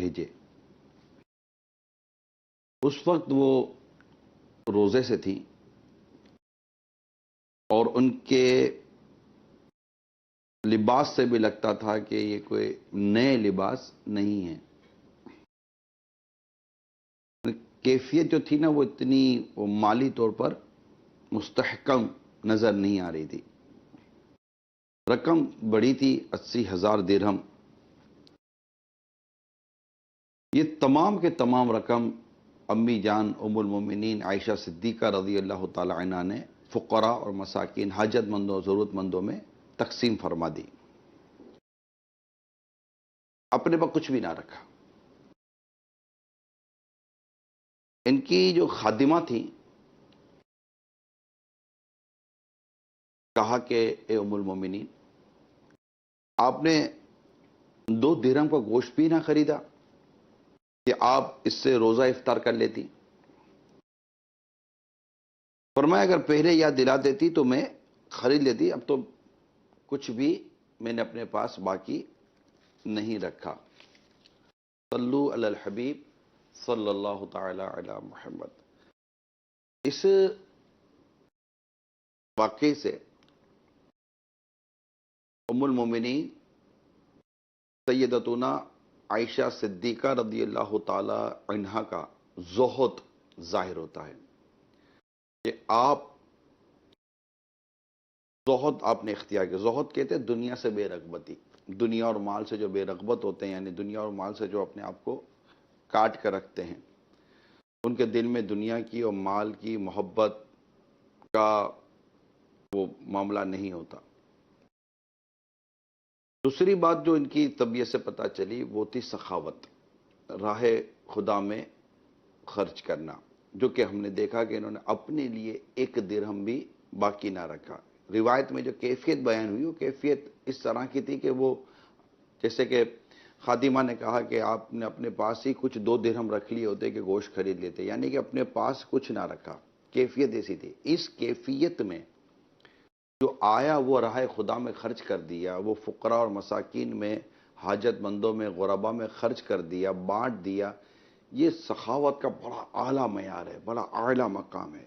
بھیجے۔ اس وقت وہ روزے سے تھی اور ان کے لباس سے بھی لگتا تھا کہ یہ کوئی نئے لباس نہیں ہے۔ کیفیت جو تھی نا وہ اتنی مالی طور پر مستحکم نظر نہیں آ رہی تھی۔ رقم بڑی تھی، 80,000 درہم۔ یہ تمام کے تمام رقم امی جان ام المومنین عائشہ صدیقہ رضی اللہ تعالی عنہ نے فقراء اور مساکین، حاجت مندوں، ضرورت مندوں میں تقسیم فرما دی۔ اپنے پاس کچھ بھی نہ رکھا۔ ان کی جو خادمہ تھی کہا کہ اے ام المومنین، آپ نے 2 درہم کا گوشت بھی نہ خریدا کہ آپ اس سے روزہ افطار کر لیتی؟ فرمایا اگر پہلے یاد دلا دیتی تو میں خرید لیتی، اب تو کچھ بھی میں نے اپنے پاس باقی نہیں رکھا۔ صلو علی الحبیب صلی اللہ تعالی علی محمد۔ اس واقعے سے ام المومنین سیدتنا عائشہ صدیقہ رضی اللہ تعالی عنہا کا زہد ظاہر ہوتا ہے کہ زہد آپ نے اختیار کیا۔ زہد کہتے ہیں دنیا سے بے رغبتی، دنیا اور مال سے جو بے رغبت ہوتے ہیں، یعنی دنیا اور مال سے جو اپنے آپ کو کاٹ کر رکھتے ہیں، ان کے دل میں دنیا کی اور مال کی محبت کا وہ معاملہ نہیں ہوتا۔ دوسری بات جو ان کی طبیعت سے پتہ چلی وہ تھی سخاوت، راہ خدا میں خرچ کرنا، جو کہ ہم نے دیکھا کہ انہوں نے اپنے لیے 1 درہم بھی باقی نہ رکھا۔ روایت میں جو کیفیت بیان ہوئی وہ کیفیت اس طرح کی تھی کہ وہ جیسے کہ خادمہ نے کہا کہ آپ نے اپنے پاس ہی کچھ 2 درہم رکھ لیے ہوتے کہ گوشت خرید لیتے، یعنی کہ اپنے پاس کچھ نہ رکھا۔ کیفیت ایسی تھی۔ اس کیفیت میں جو آیا وہ راہ خدا میں خرچ کر دیا، وہ فقراء اور مساکین میں، حاجت مندوں میں، غربا میں خرچ کر دیا، بانٹ دیا۔ یہ سخاوت کا بڑا اعلیٰ معیار ہے، بڑا اعلیٰ مقام ہے۔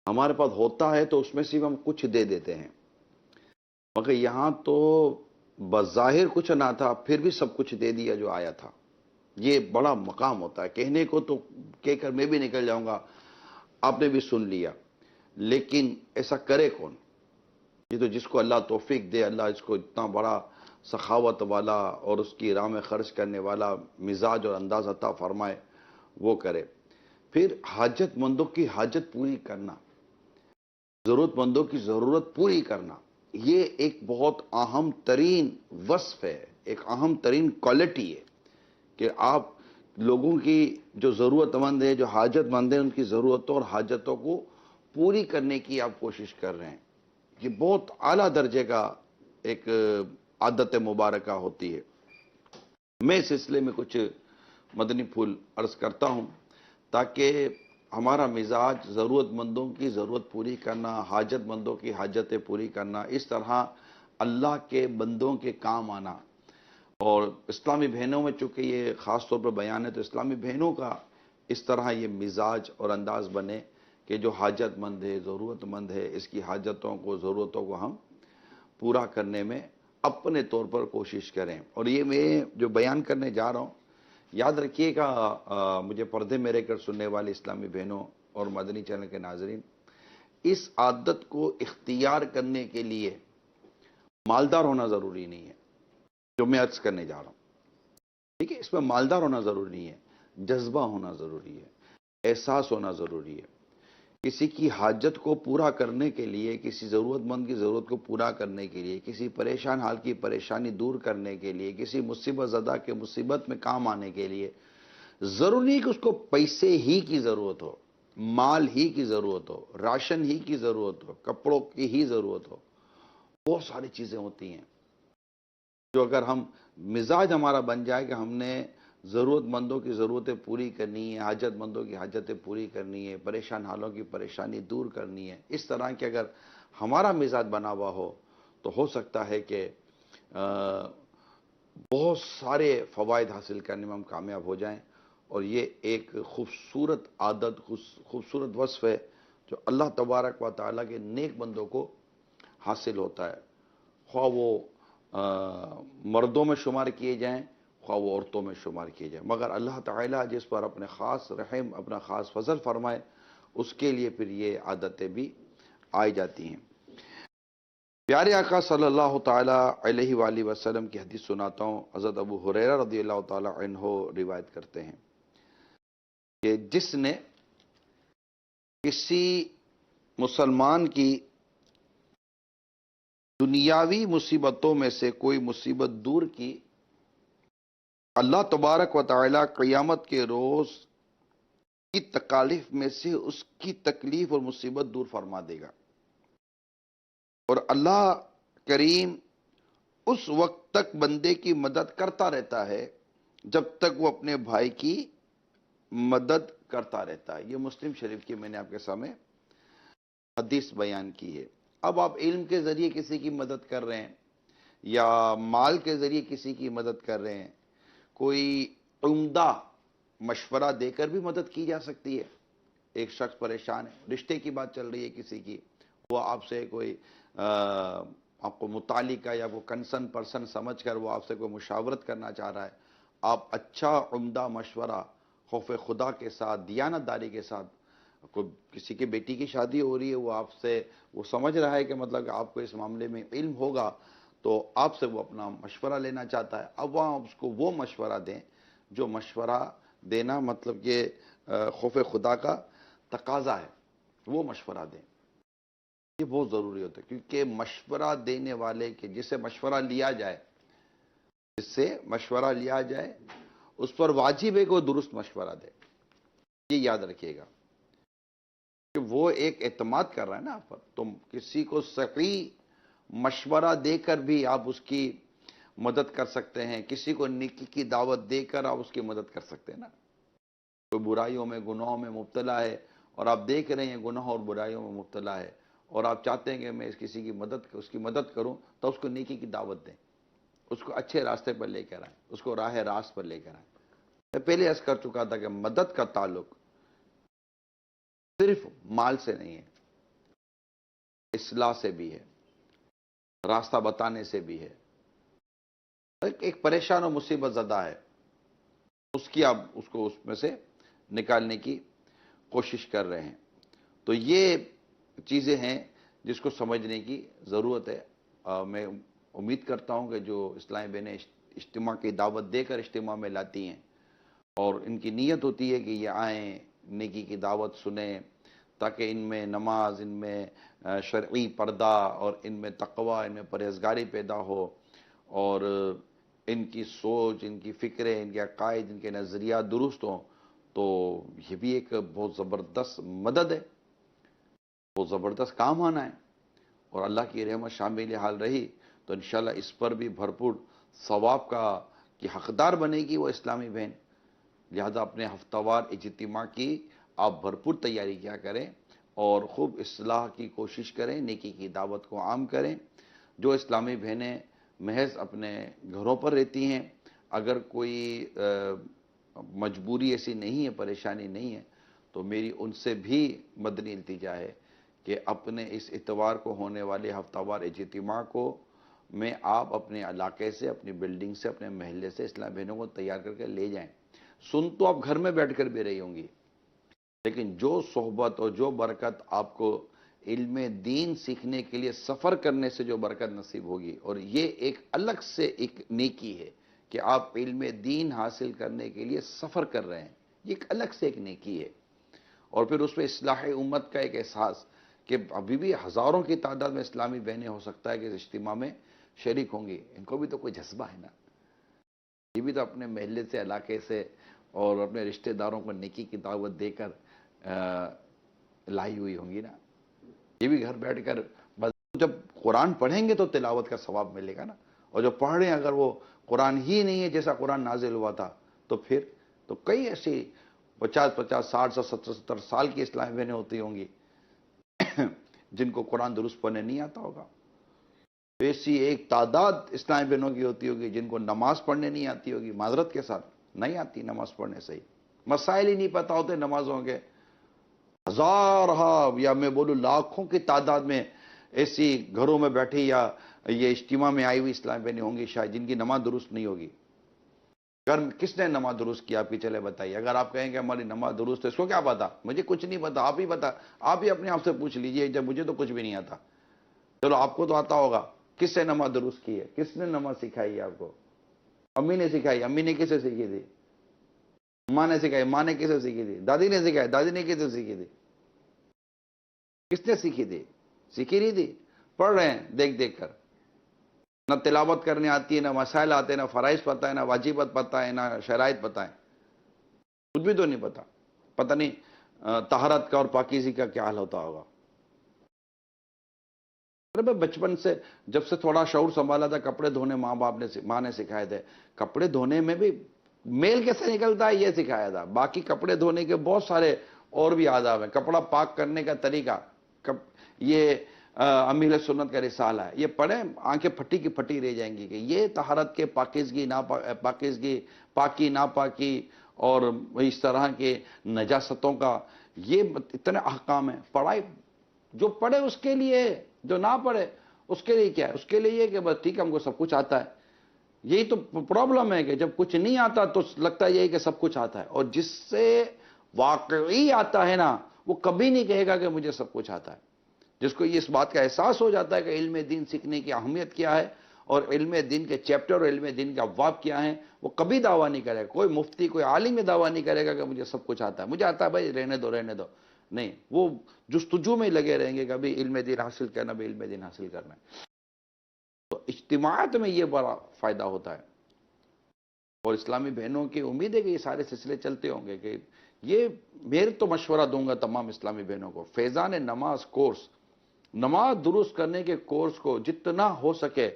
ہمارے پاس ہوتا ہے تو اس میں صرف ہم کچھ دے دیتے ہیں، مگر یہاں تو بظاہر کچھ نہ تھا پھر بھی سب کچھ دے دیا جو آیا تھا۔ یہ بڑا مقام ہوتا ہے۔ کہنے کو تو کہہ کر میں بھی نکل جاؤں گا، آپ نے بھی سن لیا، لیکن ایسا کرے کون؟ یہ تو جس کو اللہ توفیق دے، اللہ اس کو اتنا بڑا سخاوت والا اور اس کی راہ میں خرچ کرنے والا مزاج اور انداز عطا فرمائے وہ کرے۔ پھر حاجت مندوں کی حاجت پوری کرنا، ضرورت مندوں کی ضرورت پوری کرنا، یہ ایک بہت اہم ترین وصف ہے، ایک اہم ترین کوالٹی ہے کہ آپ لوگوں کی جو ضرورت مند ہے، جو حاجت مند ہے، ان کی ضرورتوں اور حاجتوں کو پوری کرنے کی آپ کوشش کر رہے ہیں۔ یہ بہت اعلیٰ درجے کا ایک عادت مبارکہ ہوتی ہے۔ میں اس سلسلے میں کچھ مدنی پھول عرض کرتا ہوں تاکہ ہمارا مزاج ضرورت مندوں کی ضرورت پوری کرنا، حاجت مندوں کی حاجتیں پوری کرنا، اس طرح اللہ کے بندوں کے کام آنا۔ اور اسلامی بہنوں میں چونکہ یہ خاص طور پر بیان ہے تو اسلامی بہنوں کا اس طرح یہ مزاج اور انداز بنے کہ جو حاجت مند ہے، ضرورت مند ہے، اس کی حاجتوں کو، ضرورتوں کو ہم پورا کرنے میں اپنے طور پر کوشش کریں۔ اور یہ میں جو بیان کرنے جا رہا ہوں، یاد رکھیے گا مجھے پردے میں رہ کر سننے والے اسلامی بہنوں اور مدنی چینل کے ناظرین، اس عادت کو اختیار کرنے کے لیے مالدار ہونا ضروری نہیں ہے، جو میں عرض کرنے جا رہا ہوں، ٹھیک ہے؟ اس میں مالدار ہونا ضروری نہیں ہے، جذبہ ہونا ضروری ہے، احساس ہونا ضروری ہے۔ کسی کی حاجت کو پورا کرنے کے لیے، کسی ضرورت مند کی ضرورت کو پورا کرنے کے لیے، کسی پریشان حال کی پریشانی دور کرنے کے لیے، کسی مصیبت زدہ کے مصیبت میں کام آنے کے لیے، ضروری نہیں کہ اس کو پیسے ہی کی ضرورت ہو، مال ہی کی ضرورت ہو، راشن ہی کی ضرورت ہو، کپڑوں کی ہی ضرورت ہو۔ بہت ساری چیزیں ہوتی ہیں جو اگر ہم مزاج ہمارا بن جائے کہ ہم نے ضرورت مندوں کی ضرورتیں پوری کرنی ہے، حاجت مندوں کی حاجتیں پوری کرنی ہے، پریشان حالوں کی پریشانی دور کرنی ہے، اس طرح کہ اگر ہمارا مزاج بنا ہوا ہو تو ہو سکتا ہے کہ بہت سارے فوائد حاصل کرنے میں ہم کامیاب ہو جائیں، اور یہ ایک خوبصورت عادت، خوبصورت وصف ہے جو اللہ تبارک و تعالیٰ کے نیک بندوں کو حاصل ہوتا ہے، خواہ وہ مردوں میں شمار کیے جائیں، خواہ وہ عورتوں میں شمار کیے جائیں، مگر اللہ تعالیٰ جس پر اپنے خاص رحم، اپنا خاص فضل فرمائے، اس کے لیے پھر یہ عادتیں بھی آئی جاتی ہیں۔ پیارے آقا صلی اللہ تعالیٰ علیہ وآلہ وسلم کی حدیث سناتا ہوں۔ حضرت ابو ہریرہ رضی اللہ تعالیٰ عنہ روایت کرتے ہیں کہ جس نے کسی مسلمان کی دنیاوی مصیبتوں میں سے کوئی مصیبت دور کی، اللہ تبارک و تعالیٰ قیامت کے روز کی تکالیف میں سے اس کی تکلیف اور مصیبت دور فرما دے گا، اور اللہ کریم اس وقت تک بندے کی مدد کرتا رہتا ہے جب تک وہ اپنے بھائی کی مدد کرتا رہتا ہے۔ یہ مسلم شریف کی میں نے آپ کے سامنے حدیث بیان کی ہے۔ اب آپ علم کے ذریعے کسی کی مدد کر رہے ہیں، یا مال کے ذریعے کسی کی مدد کر رہے ہیں، کوئی عمدہ مشورہ دے کر بھی مدد کی جا سکتی ہے۔ ایک شخص پریشان ہے، رشتے کی بات چل رہی ہے کسی کی، وہ آپ سے کوئی آپ کو متعلقہ یا وہ کنسرن پرسن سمجھ کر وہ آپ سے کوئی مشاورت کرنا چاہ رہا ہے، آپ اچھا عمدہ مشورہ خوف خدا کے ساتھ، دیانت داری کے ساتھ، کوئی کسی کی بیٹی کی شادی ہو رہی ہے، وہ آپ سے وہ سمجھ رہا ہے کہ مطلب آپ کو اس معاملے میں علم ہوگا، تو آپ سے وہ اپنا مشورہ لینا چاہتا ہے۔ اب وہاں اس کو وہ مشورہ دیں جو مشورہ دینا مطلب کہ خوف خدا کا تقاضا ہے، وہ مشورہ دیں۔ یہ بہت ضروری ہوتا ہے، کیونکہ مشورہ دینے والے کے جسے مشورہ لیا جائے، جس سے مشورہ لیا جائے اس پر واجب ہے کہ وہ درست مشورہ دے۔ یہ یاد رکھیے گا کہ وہ ایک اعتماد کر رہا ہے نا آپ پر، تم کسی کو صحیح مشورہ دے کر بھی آپ اس کی مدد کر سکتے ہیں، کسی کو نیکی کی دعوت دے کر آپ اس کی مدد کر سکتے ہیں نا۔ کوئی برائیوں میں، گناہوں میں مبتلا ہے، اور آپ دیکھ رہے ہیں گناہوں اور برائیوں میں مبتلا ہے، اور آپ چاہتے ہیں کہ میں کسی کی اس کی مدد کروں، تو اس کو نیکی کی دعوت دیں، اس کو اچھے راستے پر لے کر آئیں، اس کو راہ راست پر لے کر آئیں۔ میں پہلے عرض کر چکا تھا کہ مدد کا تعلق صرف مال سے نہیں ہے، اصلاح سے بھی ہے، راستہ بتانے سے بھی ہے۔ ایک پریشان و مصیبت زدہ ہے، اس کی آپ اس کو اس میں سے نکالنے کی کوشش کر رہے ہیں، تو یہ چیزیں ہیں جس کو سمجھنے کی ضرورت ہے۔ میں امید کرتا ہوں کہ جو اسلامی بہنیں اجتماع کی دعوت دے کر اجتماع میں لاتی ہیں، اور ان کی نیت ہوتی ہے کہ یہ آئیں، نیکی کی دعوت سنیں، تاکہ ان میں نماز، ان میں شرعی پردہ، اور ان میں تقوی، ان میں پرہیزگاری پیدا ہو، اور ان کی سوچ، ان کی فکریں، ان کے عقائد، ان کے نظریات درست ہوں، تو یہ بھی ایک بہت زبردست مدد ہے، بہت زبردست کام آنا ہے، اور اللہ کی رحمت شامل حال رہی تو انشاءاللہ اس پر بھی بھرپور ثواب کی حقدار بنے گی وہ اسلامی بہن۔ لہذا اپنے ہفتہ وار اجتماع کی آپ بھرپور تیاری کیا کریں، اور خوب اصلاح کی کوشش کریں، نیکی کی دعوت کو عام کریں۔ جو اسلامی بہنیں محض اپنے گھروں پر رہتی ہیں، اگر کوئی مجبوری ایسی نہیں ہے، پریشانی نہیں ہے، تو میری ان سے بھی مدنی التجا ہے کہ اپنے اس اتوار کو ہونے والے ہفتہ وار اجتماع کو میں آپ اپنے علاقے سے، اپنی بلڈنگ سے، اپنے محلے سے اسلامی بہنوں کو تیار کر کے لے جائیں۔ سن تو آپ گھر میں بیٹھ کر بھی رہی ہوں گی، لیکن جو صحبت اور جو برکت آپ کو علم دین سیکھنے کے لیے سفر کرنے سے جو برکت نصیب ہوگی، اور یہ ایک الگ سے ایک نیکی ہے کہ آپ علم دین حاصل کرنے کے لیے سفر کر رہے ہیں، یہ ایک الگ سے ایک نیکی ہے، اور پھر اس میں اصلاح امت کا ایک احساس کہ ابھی بھی ہزاروں کی تعداد میں اسلامی بہنیں ہو سکتا ہے کہ اس اجتماع میں شریک ہوں گی، ان کو بھی تو کوئی جذبہ ہے نا، یہ بھی تو اپنے محلے سے، علاقے سے، اور اپنے رشتہ داروں کو نیکی کی دعوت دے کر لائی ہوئی ہوں گی نا۔ یہ بھی گھر بیٹھ کر بس جب قرآن پڑھیں گے تو تلاوت کا ثواب ملے گا نا، اور جو پڑھ رہے ہیں اگر وہ قرآن ہی نہیں ہے جیسا قرآن نازل ہوا تھا، تو پھر تو کئی ایسی 50 60 70 سال کی اسلامی بہنیں ہوتی ہوں گی جن کو قرآن درست پڑھنے نہیں آتا ہوگا۔ ایسی ایک تعداد اسلامی بہنوں کی ہوتی ہوگی جن کو نماز پڑھنے نہیں آتی ہوگی، معذرت کے ساتھ نہیں آتی نماز پڑھنے صحیح، مسائل ہی نہیں پتا ہوتے نمازوں کے، ہزارہ یا میں بولوں لاکھوں کی تعداد میں ایسی گھروں میں بیٹھی یا یہ اجتماع میں آئی ہوئی اسلامی بہنیں ہوں گی شاید جن کی نماز درست نہیں ہوگی۔ گھر میں کس نے نماز درست کیا آپ کی، چلے بتائیے۔ اگر آپ کہیں کہ ہماری نماز درست ہے، اس کو کیا پتا؟ مجھے کچھ نہیں پتا، آپ ہی بتا، آپ ہی اپنے آپ سے پوچھ لیجئے، جب مجھے تو کچھ بھی نہیں آتا۔ چلو آپ کو تو آتا ہوگا، کس سے نماز درست کی ہے، کس نے نماز سکھائی ہے آپ کو؟ امی نے سکھائی، امی نے کسے سیکھی تھی؟ ماں نے سکھائی، ماں نے کسے سیکھی تھی؟ دادی نے سکھائی، دادی نے کسے سیکھی تھی؟ کس نے سیکھی تھی؟ سیکھی نہیں تھی، پڑھ رہے ہیں دیکھ دیکھ کر، نہ تلاوت کرنے آتی ہے، نہ مسائل آتے ہیں، نہ فرائض پتہ ہے، نہ واجبات پتہ ہے، نہ شرائط پتہ ہے، کچھ بھی تو نہیں پتا، پتہ نہیں طہارت کا اور پاکیزگی کا کیا حال ہوتا ہوگا۔ ارے بچپن سے جب سے تھوڑا شعور سنبھالا تھا، کپڑے دھونے ماں نے سکھائے تھے، کپڑے دھونے میں بھی میل کیسے نکلتا ہے یہ سکھایا تھا، باقی کپڑے دھونے کے بہت سارے اور بھی آداب ہیں، کپڑا پاک کرنے کا طریقہ، یہ امیل سنت کا رسالہ ہے، یہ پڑھیں آنکھیں پھٹی کی پھٹی رہ جائیں گی کہ یہ طہارت کے پاکیزگی پاکیزگی، پاکی ناپاکی اور اس طرح کے نجاستوں کا یہ اتنے احکام ہیں۔ پڑھائی جو پڑھے اس کے لیے، جو نہ پڑھے اس کے لیے کیا ہے؟ اس کے لیے یہ کہ بس ٹھیک ہے ہم کو سب کچھ آتا ہے۔ یہی تو پرابلم ہے کہ جب کچھ نہیں آتا تو لگتا ہے یہی کہ سب کچھ آتا ہے، اور جس سے واقعی آتا ہے نا وہ کبھی نہیں کہے گا کہ مجھے سب کچھ آتا ہے۔ جس کو اس بات کا احساس ہو جاتا ہے کہ علم دین سیکھنے کی اہمیت کیا ہے اور علم دین کے چیپٹر اور علم دین کے ابواب کیا ہیں، وہ کبھی دعویٰ نہیں کرے گا۔ کوئی مفتی، کوئی عالم دعویٰ نہیں کرے گا کہ مجھے سب کچھ آتا ہے، مجھے آتا ہے بھائی رہنے دو رہنے دو، نہیں، وہ جستجو میں لگے رہیں گے کہ ابھی علم دین حاصل کرنا، بھی علم دین حاصل کرنا ہے۔ تو اجتماعات میں یہ بڑا فائدہ ہوتا ہے، اور اسلامی بہنوں کی امید ہے کہ یہ سارے سلسلے چلتے ہوں گے، کہ یہ میرے تو مشورہ دوں گا تمام اسلامی بہنوں کو، فیضان نماز کورس، نماز درست کرنے کے کورس کو جتنا ہو سکے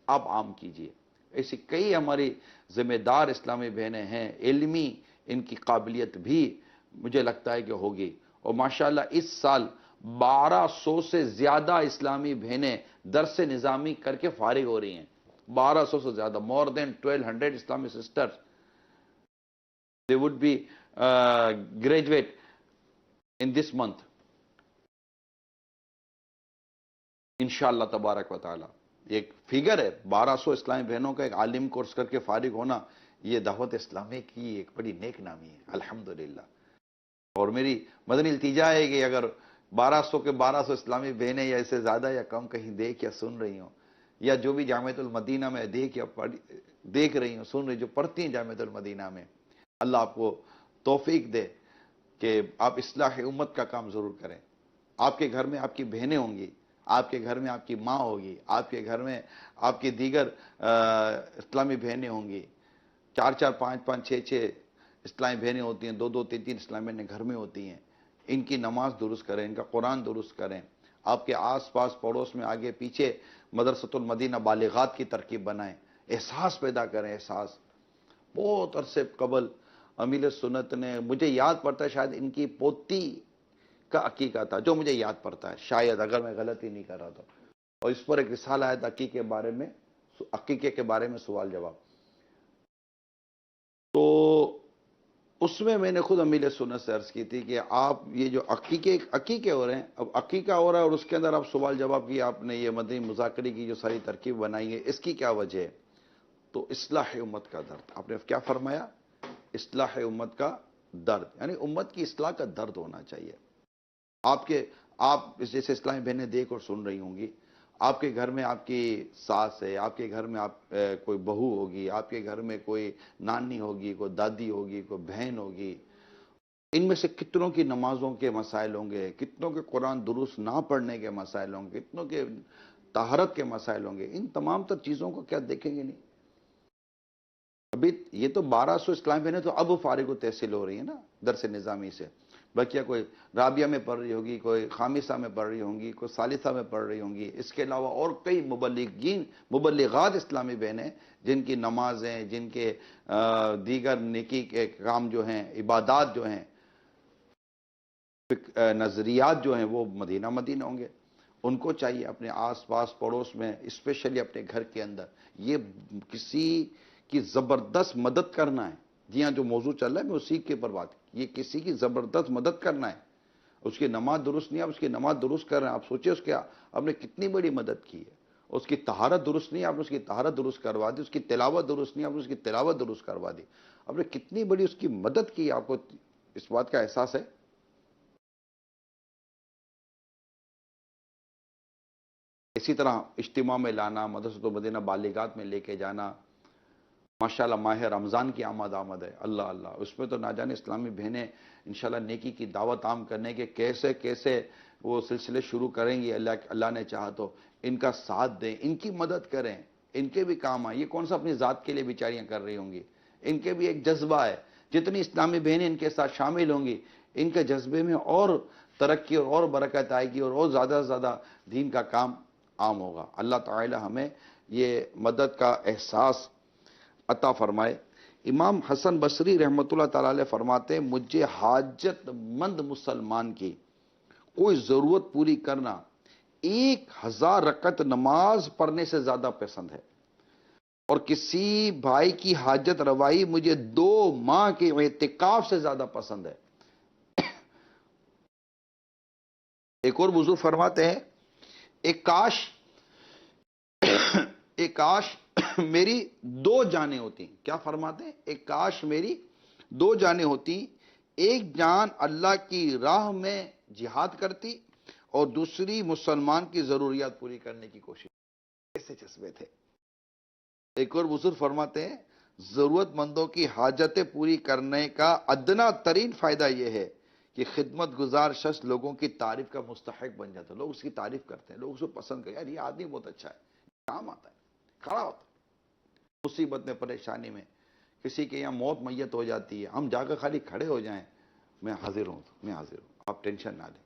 آپ عام کیجئے۔ ایسی کئی ہماری ذمہ دار اسلامی بہنیں ہیں، علمی ان کی قابلیت بھی مجھے لگتا ہے کہ ہوگی، اور ماشاءاللہ اس سال 1200 سے زیادہ اسلامی بہنیں درس نظامی کر کے فارغ ہو رہی ہیں، 1200 سے زیادہ، more than 1200 Islamic sisters they would be graduate in this month انشاءاللہ تبارک و تعالی۔ ایک فگر ہے، 1200 اسلامی بہنوں کا ایک عالم کورس کر کے فارغ ہونا، یہ دعوت اسلامی کی ایک بڑی نیک نامی ہے الحمدللہ۔ اور میری مدنی التجا ہے کہ اگر 1200 کے 1200 اسلامی بہنیں یا اس سے زیادہ یا کم کہیں دیکھ یا سن رہی ہوں، یا جو بھی جامعۃ المدینہ میں دیکھ رہی ہوں، سن رہی، جو پڑھتی ہیں جامعۃ المدینہ میں، اللہ آپ کو توفیق دے کہ آپ اصلاح امت کا کام ضرور کریں۔ آپ کے گھر میں آپ کی بہنیں ہوں گی، آپ کے گھر میں آپ کی ماں ہوگی، آپ کے گھر میں آپ کی دیگر اسلامی بہنیں ہوں گی، 4 5 5 6 اسلامی بہنیں ہوتی ہیں، 2 3 3 اسلامی بہنیں گھر میں ہوتی ہیں، ان کی نماز درست کریں، ان کا قرآن درست کریں، آپ کے آس پاس پڑوس میں آگے پیچھے مدرسۃ المدینہ بالغات کی ترکیب بنائیں، احساس پیدا کریں، احساس۔ بہت عرصے قبل امیل سنت نے، مجھے یاد پڑتا ہے شاید ان کی پوتی کا عقیقہ تھا، جو مجھے یاد پڑتا ہے شاید، اگر میں غلطی نہیں کر رہا تھا، اور اس پر ایک رسالہ آیا تھا عقیقے کے بارے میں سوال جواب، تو اس میں نے خود امیل سنت سے عرض کی تھی کہ آپ یہ جو عقیقے ہو رہے ہیں، اب عقیقہ ہو رہا ہے اور اس کے اندر آپ سوال جواب کی، آپ نے یہ مدنی مذاکرے کی جو ساری ترکیب بنائی ہے، اس کی کیا وجہ ہے؟ تو اصلاح امت کا درد، آپ نے کیا فرمایا؟ اصلاح امت کا درد، یعنی امت کی اصلاح کا درد ہونا چاہیے۔ آپ جیسے اسلامی بہنیں دیکھ اور سن رہی ہوں گی، آپ کے گھر میں آپ کی ساس ہے، آپ کے گھر میں کوئی بہو ہوگی، آپ کے گھر میں کوئی نانی ہوگی، کوئی دادی ہوگی، کوئی بہن ہوگی، ان میں سے کتنوں کی نمازوں کے مسائل ہوں گے، کتنوں کے قرآن درست نہ پڑھنے کے مسائل ہوں گے، کتنوں کے طہارت کے مسائل ہوں گے، ان تمام تر چیزوں کو کیا دیکھیں گے نہیں؟ ابھی یہ تو 1200 اسلامی بہنیں تو اب فارغ و تحصیل ہو رہی ہیں نا درس نظامی سے، بلکہ کوئی رابعہ میں پڑھ رہی ہوگی، کوئی خامسہ میں پڑھ رہی ہوں گی، کوئی ثالثہ میں پڑھ رہی ہوں گی، اس کے علاوہ اور کئی مبلغات اسلامی بہنیں جن کی نمازیں، جن کے دیگر نیکی کے کام جو ہیں، عبادات جو ہیں، نظریات جو ہیں، وہ مدینہ ہوں گے، ان کو چاہیے اپنے آس پاس پڑوس میں، اسپیشلی اپنے گھر کے اندر، یہ کسی کی زبردست مدد کرنا ہے. جی ہاں، جو موضوع چل رہا ہے میں اسی کے پر بات، یہ کسی کی زبردست مدد کرنا ہے. اس کی نماز درست نہیں، آپ اس کی نماز درست کر رہے ہیں. آپ سوچیں اس کے آپ نے کتنی بڑی مدد کی ہے. اس کی طہارت درست نہیں، آپ نے اس کی طہارت درست کروا دی. اس کی تلاوت درست نہیں، آپ نے اس کی تلاوت درست کروا دی. آپ نے کتنی بڑی اس کی مدد کی. آپ کو اس بات کا احساس ہے؟ اسی طرح اجتماع میں لانا، مدرسۃ المدینہ بالغات میں لے کے جانا. ماشاءاللہ ماہ رمضان کی آمد ہے. اللہ اللہ، اس میں تو نہ جانے اسلامی بہنیں انشاءاللہ نیکی کی دعوت عام کرنے کے کیسے کیسے وہ سلسلے شروع کریں گی. اللہ نے چاہا تو ان کا ساتھ دیں، ان کی مدد کریں، ان کے بھی کام آئیں. یہ کون سا اپنی ذات کے لیے بیچاریاں کر رہی ہوں گی. ان کے بھی ایک جذبہ ہے. جتنی اسلامی بہنیں ان کے ساتھ شامل ہوں گی، ان کے جذبے میں اور ترقی اور برکت آئے گی، اور زیادہ سے زیادہ دین کا کام عام ہوگا. اللہ تعالی ہمیں یہ مدد کا احساس عطا فرمائے. امام حسن بصری رحمۃ اللہ تعالی علیہ فرماتے ہیں، مجھے حاجت مند مسلمان کی کوئی ضرورت پوری کرنا 1000 رکعت نماز پڑھنے سے زیادہ پسند ہے، اور کسی بھائی کی حاجت روائی مجھے 2 ماہ کے اعتکاف سے زیادہ پسند ہے. ایک اور بزرگ فرماتے ہیں، ایک کاش ایک کاش میری 2 جانیں ہوتی. کیا فرماتے ہیں؟ ایک کاش میری 2 جانیں ہوتی، ایک جان اللہ کی راہ میں جہاد کرتی، اور دوسری مسلمان کی ضروریات پوری کرنے کی کوشش. ایسے جذبے تھے. ایک اور بزرگ فرماتے ہیں، ضرورت مندوں کی حاجتیں پوری کرنے کا ادنا ترین فائدہ یہ ہے کہ خدمت گزار شخص لوگوں کی تعریف کا مستحق بن جاتا ہے. لوگ اس کی تعریف کرتے ہیں، لوگ اس کو پسند کرتے ہیں. یار یہ آدمی بہت اچھا ہے، کام آتا ہے، کھڑا ہوتا ہے. مصیبت میں، پریشانی میں، کسی کے یہاں موت میت ہو جاتی ہے، ہم جا کر خالی کھڑے ہو جائیں، میں حاضر ہوں، میں حاضر ہوں، آپ ٹینشن نہ لیں،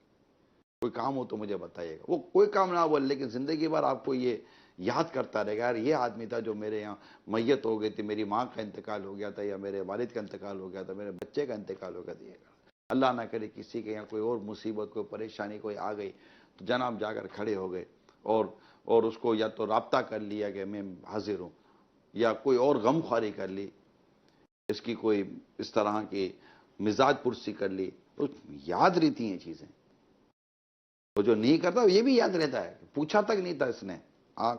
کوئی کام ہو تو مجھے بتائیے گا. وہ کوئی کام نہ بول، لیکن زندگی بھر آپ کو یہ یاد کرتا رہے گا، یار یہ آدمی تھا جو میرے یہاں میت ہو گئی تھی، میری ماں کا انتقال ہو گیا تھا، یا میرے والد کا انتقال ہو گیا تھا، میرے بچے کا انتقال ہو گیا تھا. اللہ نہ کرے کسی کے یہاں کوئی اور مصیبت، کوئی پریشانی کوئی آ گئی تو جناب جا کر کھڑے ہو گئے، اور اس کو یا تو رابطہ کر لیا کہ میں حاضر ہوں، یا کوئی اور غم خواری کر لی، اس کی کوئی اس طرح کی مزاج پرسی کر لی، تو یاد رہتی ہیں چیزیں. وہ جو نہیں کرتا یہ بھی یاد رہتا ہے، پوچھا تک نہیں تھا اس نے.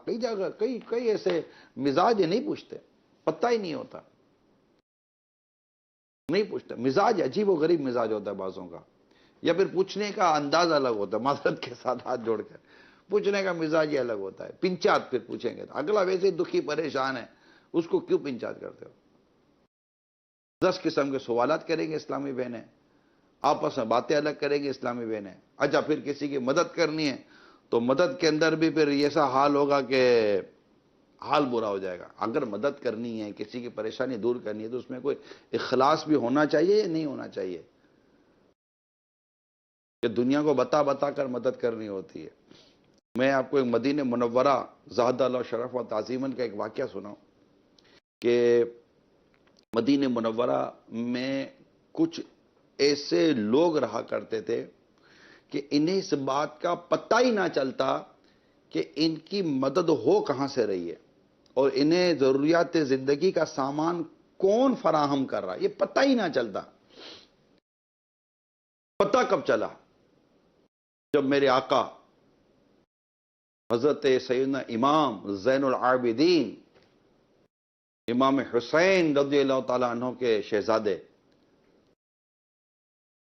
کئی جگہ کئی ایسے مزاج نہیں پوچھتے، پتہ ہی نہیں ہوتا، نہیں پوچھتے. مزاج عجیب و غریب مزاج ہوتا ہے بعضوں کا، یا پھر پوچھنے کا انداز الگ ہوتا ہے. معذرت کے ساتھ ہاتھ جوڑ کر پوچھنے کا مزاج ہی الگ ہوتا ہے. پنچات پھر پوچھیں گے، اگلا ویسے دکھی پریشان ہے، اس کو کیوں پنچات کرتے ہو. 10 قسم کے سوالات کریں گے اسلامی بہنیں، آپس میں باتیں الگ کریں گے اسلامی بہنیں. اچھا پھر کسی کی مدد کرنی ہے تو مدد کے اندر بھی پھر ایسا حال ہوگا کہ حال برا ہو جائے گا. اگر مدد کرنی ہے، کسی کی پریشانی دور کرنی ہے، تو اس میں کوئی اخلاص بھی ہونا چاہیے یا نہیں ہونا چاہیے، کہ دنیا کو بتا بتا کر مدد کرنی ہوتی ہے. میں آپ کو ایک مدینہ منورہ زاد اللہ شرف و تعظیماً کا ایک واقعہ سناؤں کہ مدینہ منورہ میں کچھ ایسے لوگ رہا کرتے تھے کہ انہیں اس بات کا پتہ ہی نہ چلتا کہ ان کی مدد ہو کہاں سے رہی ہے، اور انہیں ضروریات زندگی کا سامان کون فراہم کر رہا ہے، یہ پتہ ہی نہ چلتا. پتہ کب چلا؟ جب میرے آقا حضرت سیدنا امام زین العابدین امام حسین رضی اللہ تعالیٰ عنہ کے شہزادے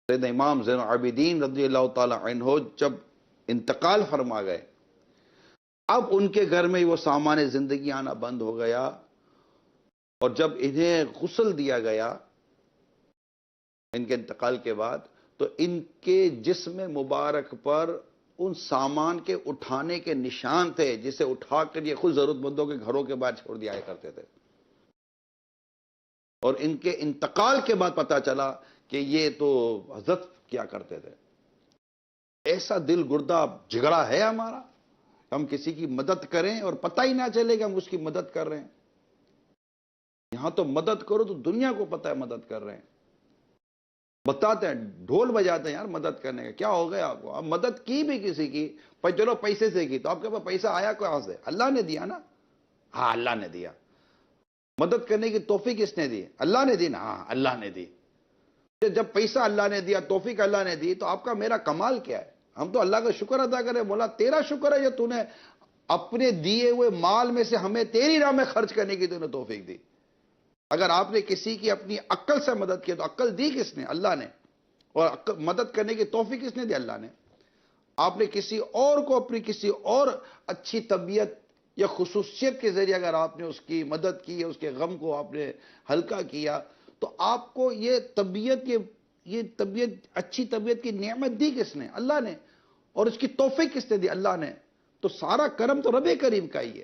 سیدنا امام زین العابدین رضی اللہ تعالیٰ عنہ جب انتقال فرما گئے، اب ان کے گھر میں وہ سامان زندگی آنا بند ہو گیا. اور جب انہیں غسل دیا گیا ان کے انتقال کے بعد، تو ان کے جسم مبارک پر ان سامان کے اٹھانے کے نشان تھے، جسے اٹھا کر یہ خود ضرورت مندوں کے گھروں کے باہر چھوڑ دیا کرتے تھے. اور ان کے انتقال کے بعد پتا چلا کہ یہ تو حضرت کیا کرتے تھے. ایسا دل گردہ جھگڑا ہے ہمارا، ہم کسی کی مدد کریں اور پتہ ہی نہ چلے کہ ہم اس کی مدد کر رہے ہیں. یہاں تو مدد کرو تو دنیا کو پتہ ہے مدد کر رہے ہیں. بتاتے ہیں، ڈھول بجاتے ہیں یار مدد کرنے کا، کیا ہو گیا آپ کو؟ اب مدد کی بھی کسی کی، چلو پیسے سے کی، تو آپ کے پاس پیسہ آیا کہاں سے؟ اللہ نے دیا نا، ہاں اللہ نے دیا۔ مدد کرنے کی توفیق کس نے دی؟ اللہ نے دی نا، ہاں اللہ نے دی۔ جب پیسہ اللہ نے دیا، توفیق اللہ نے دی، تو آپ کا میرا کمال کیا ہے؟ ہم تو اللہ کا شکر ادا کریں، مولا تیرا شکر ہے جو تو نے اپنے دیے ہوئے مال میں سے ہمیں تیری راہ میں خرچ کرنے کی تو نے توفیق دی۔ اگر آپ نے کسی کی اپنی عقل سے مدد کی تو عقل دی کس نے؟ اللہ نے۔ اور مدد کرنے کی توفیق کس نے دی؟ اللہ نے۔ آپ نے کسی اور کو اپنی کسی اور اچھی طبیعت یا خصوصیت کے ذریعے اگر آپ نے اس کی مدد کی، اس کے غم کو آپ نے ہلکا کیا، تو آپ کو یہ طبیعت اچھی طبیعت کی نعمت دی کس نے؟ اللہ نے۔ اور اس کی توفیق کس نے دی؟ اللہ نے۔ تو سارا کرم تو رب کریم کا ہی ہے۔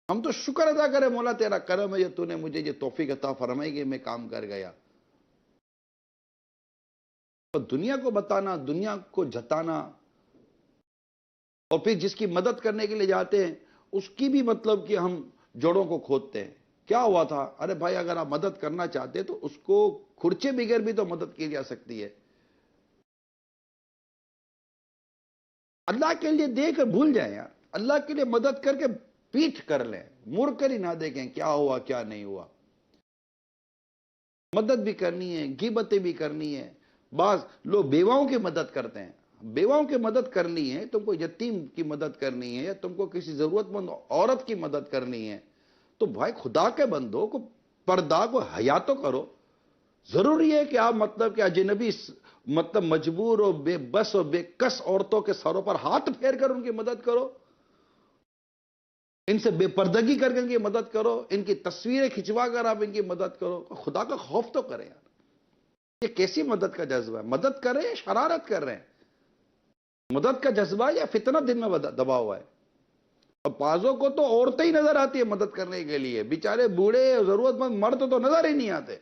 ہم تو شکر ادا کریں، مولا تیرا کرم ہے جو تو نے مجھے یہ توفیق عطا فرمائی کہ میں کام کر گیا۔ تو دنیا کو بتانا، دنیا کو جتانا، اور پھر جس کی مدد کرنے کے لیے جاتے ہیں اس کی بھی مطلب کہ ہم جوڑوں کو کھودتے ہیں۔ کیا ہوا تھا؟ ارے بھائی اگر آپ مدد کرنا چاہتے تو اس کو کھرچے بغیر بھی تو مدد کی جا سکتی ہے۔ اللہ کے لیے دے کر بھول جائیں یار، اللہ کے لیے مدد کر کے پیٹھ کر لیں، مڑ کر ہی نہ دیکھیں کیا ہوا کیا نہیں ہوا۔ مدد بھی کرنی ہے، غیبتیں بھی کرنی ہے۔ بعض لوگ بیواؤں کی مدد کرتے ہیں، بیواؤں کی مدد کرنی ہے، تم کو یتیم کی مدد کرنی ہے، یا تم کو کسی ضرورت مند عورت کی مدد کرنی ہے، تو بھائی خدا کے بندو کو پردہ کو حیا تو کرو۔ ضروری ہے کہ آپ مطلب کہ اجنبی مطلب مجبور اور بے بس اور بے کس عورتوں کے سروں پر ہاتھ پھیر کر ان کی مدد کرو، ان سے بے پردگی کر کے ان کی مدد کرو، ان کی تصویریں کھنچوا کر آپ ان کی مدد کرو؟ خدا کا خوف تو کریں یار۔ یہ کیسی مدد کا جذبہ ہے؟ مدد کر رہے ہیں، شرارت کر رہے ہیں؟ مدد کا جذبہ یا فتنہ دل میں دبا ہوا ہے؟ اور بعضوں کو تو عورتیں ہی نظر آتی ہے مدد کرنے کے لیے، بیچارے بوڑھے ضرورت مند مرد تو نظر ہی نہیں آتے۔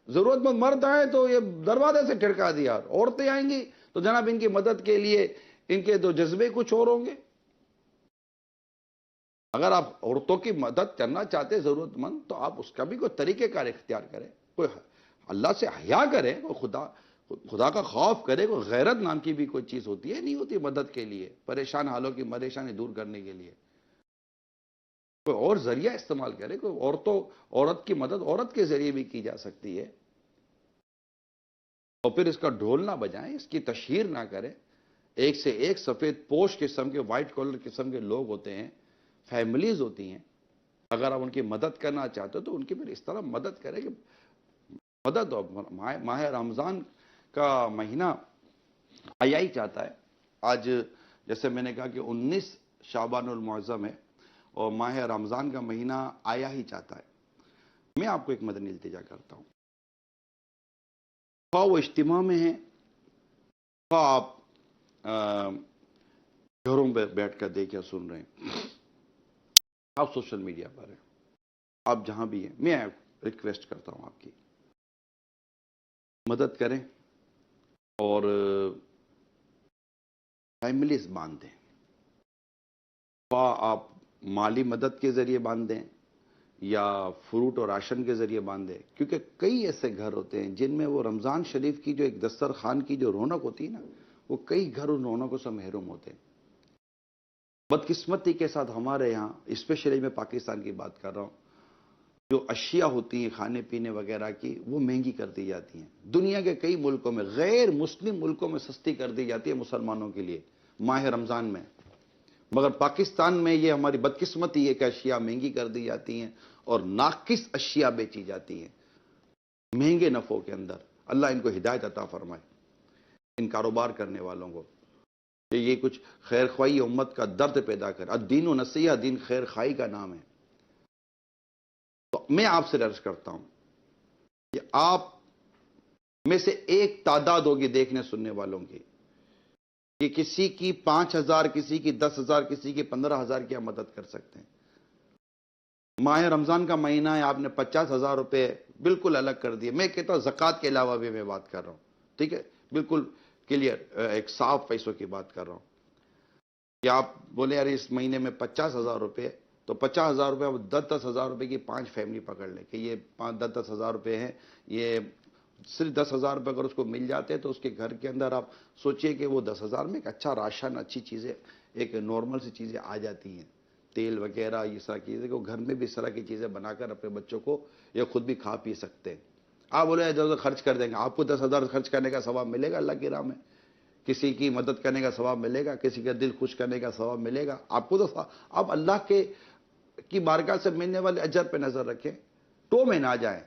ضرورت مند مرد آئے تو یہ دروازے سے ٹھڑکا دیا، عورتیں آئیں گی تو جناب ان کی مدد کے لیے ان کے تو جذبے کچھ اور ہوں گے۔ اگر آپ عورتوں کی مدد کرنا چاہتے ضرورت مند، تو آپ اس کا بھی کوئی طریقہ کار اختیار کریں، کوئی اللہ سے حیا کریں، کوئی خدا کا خوف کرے، کوئی غیرت نام کی بھی کوئی چیز ہوتی ہے نہیں ہوتی مدد کے لیے، پریشان حالوں کی پریشانی دور کرنے کے لیے کوئی اور ذریعہ استعمال کرے۔ کوئی عورت کی مدد عورت کے ذریعے بھی کی جا سکتی ہے، اور پھر اس کا ڈھول نہ بجائیں، اس کی تشہیر نہ کریں۔ ایک سے ایک سفید پوش قسم کے، وائٹ کالر قسم کے لوگ ہوتے ہیں، فیملیز ہوتی ہیں، اگر آپ ان کی مدد کرنا چاہتے ہو تو ان کی پھر اس طرح مدد کریں کہ مدد ہو۔ ماہ رمضان کا مہینہ آیا ہی چاہتا ہے۔ آج جیسے میں نے کہا کہ 19 شعبان المعظم ہے، اور ماہ رمضان کا مہینہ آیا ہی چاہتا ہے۔ میں آپ کو ایک مدنی التجا کرتا ہوں، خواہ وہ اجتماع میں ہیں، خواہ آپ گھروں پہ بیٹھ کر دیکھ یا سن رہے ہیں، آپ سوشل میڈیا پر ہیں، آپ جہاں بھی ہیں، میں ریکویسٹ کرتا ہوں آپ کی مدد کریں، اور فیملیز باندھیں۔ خواہ آپ مالی مدد کے ذریعے باندھیں یا فروٹ اور راشن کے ذریعے باندھیں، کیونکہ کئی ایسے گھر ہوتے ہیں جن میں وہ رمضان شریف کی جو ایک دسترخوان کی جو رونق ہوتی ہے نا، وہ کئی گھر ان رونقوں سے محروم ہوتے ہیں۔ بدقسمتی کے ساتھ ہمارے یہاں، اسپیشلی میں پاکستان کی بات کر رہا ہوں، جو اشیاء ہوتی ہیں کھانے پینے وغیرہ کی، وہ مہنگی کر دی جاتی ہیں۔ دنیا کے کئی ملکوں میں، غیر مسلم ملکوں میں سستی کر دی جاتی ہے مسلمانوں کے لیے ماہ رمضان میں، مگر پاکستان میں یہ ہماری بدقسمتی ہے کہ اشیاء مہنگی کر دی جاتی ہیں اور ناقص اشیاء بیچی جاتی ہیں مہنگے نفعوں کے اندر۔ اللہ ان کو ہدایت عطا فرمائے، ان کاروبار کرنے والوں کو، کہ یہ کچھ خیر خواہی امت کا درد پیدا کر۔ الدین و نصیحہ، دین خیر خواہی کا نام ہے۔ تو میں آپ سے عرض کرتا ہوں کہ آپ میں سے ایک تعداد ہوگی دیکھنے سننے والوں کی کہ کسی کی 5,000، کسی کی 10,000، کسی کی 15,000 کی آپ مدد کر سکتے ہیں۔ ماہ رمضان کا مہینہ ہے، آپ نے 50,000 روپے بالکل الگ کر دیے۔ میں کہتا ہوں زکوٰۃ کے علاوہ بھی میں بات کر رہا ہوں، ٹھیک ہے، بالکل کلیئر، ایک صاف پیسوں کی بات کر رہا ہوں کہ آپ بولے یار اس مہینے میں 50,000 روپے، تو 50,000 روپے، 10,000 روپے کی 5 فیملی پکڑ لیں کہ یہ 10,000 روپے ہیں، یہ صرف 10,000 روپے اگر اس کو مل جاتے ہیں تو اس کے گھر کے اندر آپ سوچئے کہ وہ 10,000 میں ایک اچھا راشن، اچھی چیزیں، ایک نارمل سی چیزیں آ جاتی ہیں، تیل وغیرہ یہ ساری چیزیں، کہ وہ گھر میں بھی اس طرح کی چیزیں بنا کر اپنے بچوں کو یا خود بھی کھا پی سکتے ہیں۔ آپ بولے ادھر ادھر خرچ کر دیں گے، آپ کو 10,000 خرچ کرنے کا ثواب ملے گا اللہ کی راہ میں، کسی کی مدد کرنے کا ثواب ملے گا، کسی کا دل خوش کرنے کا ثواب ملے گا آپ کو، تو آپ اللہ کی بارگاہ سے ملنے والے اجر پہ نظر رکھیں، ٹو میں نہ جائیں،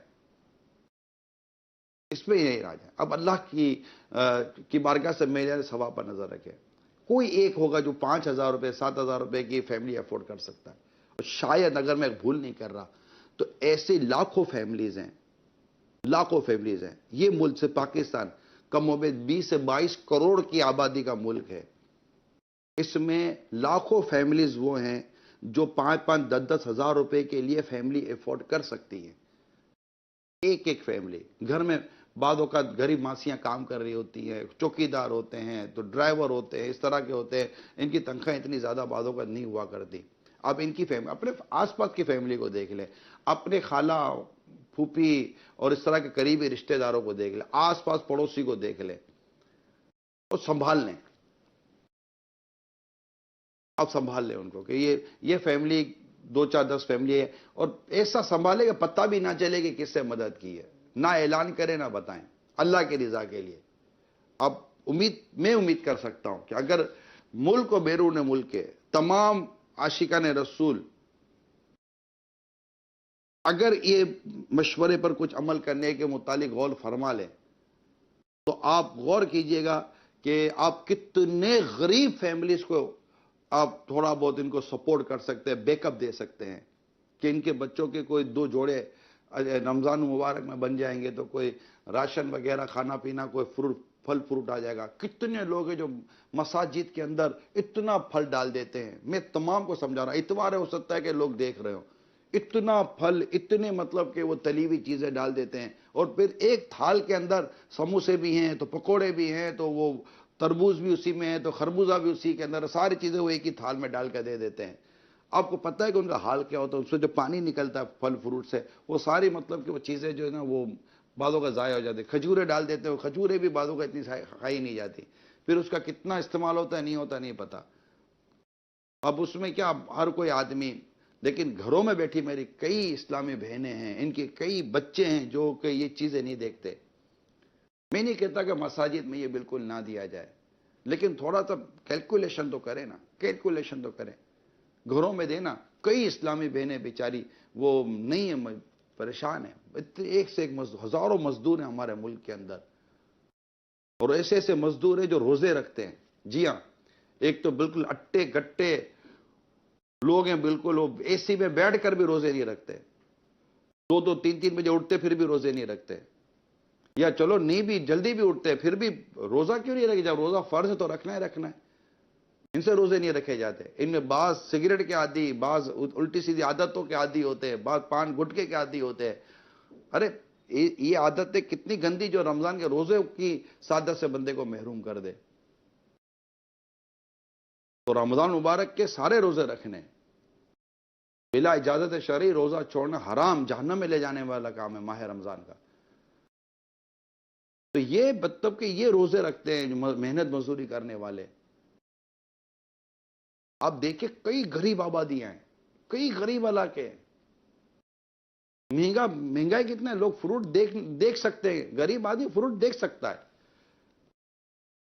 اس پہ نہیں رہ جائیں، اب اللہ کی بارگاہ سے ملنے والے ثواب پر نظر رکھیں۔ کوئی ایک ہوگا جو 5,000 روپے 7,000 روپے کی فیملی افورڈ کر سکتا ہے، اور شاید اگر میں بھول نہیں کر رہا تو ایسے لاکھوں فیملیز ہیں، لاکھوں فیملیز ہیں۔ یہ ملک سے پاکستان کم و بیش 20 سے 22 کروڑ کی آبادی کا ملک ہے، اس میں لاکھوں فیملیز وہ ہیں جو 5-5 10-10 ہزار روپے کے لیے فیملی افورڈ کر سکتی ہیں، ایک ایک فیملی۔ گھر میں بعض اوقات غریب ماسیاں کام کر رہی ہوتی ہیں، چوکیدار ہوتے ہیں تو ڈرائیور ہوتے ہیں، اس طرح کے ہوتے ہیں، ان کی تنخواہیں اتنی زیادہ بعض اوقات نہیں ہوا کرتی۔ اب ان کی فیملی، اپنے آس پاس کی فیملی کو دیکھ لیں، اپنے خالہ پھوپھی اور اس طرح کے قریبی رشتہ داروں کو دیکھ لیں، آس پاس پڑوسی کو دیکھ لیں، اور سنبھال لیں، آپ سنبھال لیں ان کو کہ یہ فیملی 2-4-10 فیملی ہے، اور ایسا سنبھالے کہ پتہ بھی نہ چلے کہ کس سے مدد کی ہے، نہ اعلان کریں نہ بتائیں، اللہ کی رضا کے لیے۔ اب میں امید کر سکتا ہوں کہ اگر ملک و بیرون ملک کے تمام عاشقان رسول اگر یہ مشورے پر کچھ عمل کرنے کے متعلق غور فرما لیں، تو آپ غور کیجئے گا کہ آپ کتنے غریب فیملیز کو آپ تھوڑا بہت ان کو سپورٹ کر سکتے ہیں، بیک اپ دے سکتے ہیں، کہ ان کے بچوں کے کوئی 2 جوڑے رمضان مبارک میں بن جائیں گے تو کوئی راشن وغیرہ کھانا پینا، کوئی پھل فروٹ آ جائے گا۔ کتنے لوگ ہیں جو مساجد کے اندر اتنا پھل ڈال دیتے ہیں، میں تمام کو سمجھا رہا ہوں، اتوار ہو سکتا ہے کہ لوگ دیکھ رہے ہوں، اتنا پھل، اتنے مطلب کہ وہ تلی ہوئی چیزیں ڈال دیتے ہیں، اور پھر ایک تھال کے اندر سموسے بھی ہیں تو پکوڑے بھی ہیں تو وہ تربوز بھی اسی میں ہے تو خربوزہ بھی اسی کے اندر، ساری چیزیں وہ ایک ہی تھال میں ڈال کر دے دیتے ہیں۔ آپ کو پتہ ہے کہ ان کا حال کیا ہوتا ہے، اس سے جو پانی نکلتا ہے پھل فروٹ سے، وہ ساری مطلب کہ وہ چیزیں جو ہے نا وہ بعضوں کا ضائع ہو جاتے ہیں۔ کھجورے ڈال دیتے ہیں، کھجورے بھی بعضوں کا اتنی کھائی نہیں جاتی، پھر اس کا کتنا استعمال ہوتا ہے نہیں پتا۔ اب اس میں کیا ہر کوئی آدمی، لیکن گھروں میں بیٹھی میری کئی اسلامی بہنیں ہیں، ان کے کئی بچے ہیں جو کہ یہ چیزیں نہیں دیکھتے۔ میں نہیں کہتا کہ مساجد میں یہ بالکل نہ دیا جائے، لیکن تھوڑا سا کیلکولیشن تو کریں نا، کیلکولیشن تو کریں، گھروں میں دینا۔ کئی اسلامی بہنیں بیچاری وہ نہیں ہیں، پریشان ہیں، ایک سے ایک ہزاروں مزدور ہیں ہمارے ملک کے اندر، اور ایسے ایسے مزدور ہیں جو روزے رکھتے ہیں۔ جی ہاں، ایک تو بالکل اٹے گٹے لوگ ہیں، بالکل وہ اے سی میں بیٹھ کر بھی روزے نہیں رکھتے، 2-2 3-3 بجے اٹھتے پھر بھی روزے نہیں رکھتے، یا چلو نہیں بھی جلدی بھی اٹھتے پھر بھی روزہ کیوں نہیں رکھے؟ جب روزہ فرض ہے تو رکھنا ہی رکھنا ہے، ان سے روزے نہیں رکھے جاتے۔ ان میں بعض سگریٹ کے عادی، بعض الٹی سیدھی عادتوں کے عادی ہوتے ہیں، بعض پان گٹکے کے عادی ہوتے ہیں۔ ارے یہ عادتیں کتنی گندی جو رمضان کے روزے کی سعادت سے بندے کو محروم کر دے۔ تو رمضان مبارک کے سارے روزے رکھنے، بلا اجازت شرعی روزہ چھوڑنا حرام، جہنم میں لے جانے والا کام ہے ماہ رمضان کا۔ تو یہ مطلب کہ یہ روزے رکھتے ہیں جو محنت مزدوری کرنے والے۔ آپ دیکھیں کئی غریب آبادیاں ہیں، کئی غریب علاقے ہیں، مہنگائی کتنا ہے، لوگ فروٹ دیکھ سکتے ہیں، غریب آدمی فروٹ دیکھ سکتا ہے،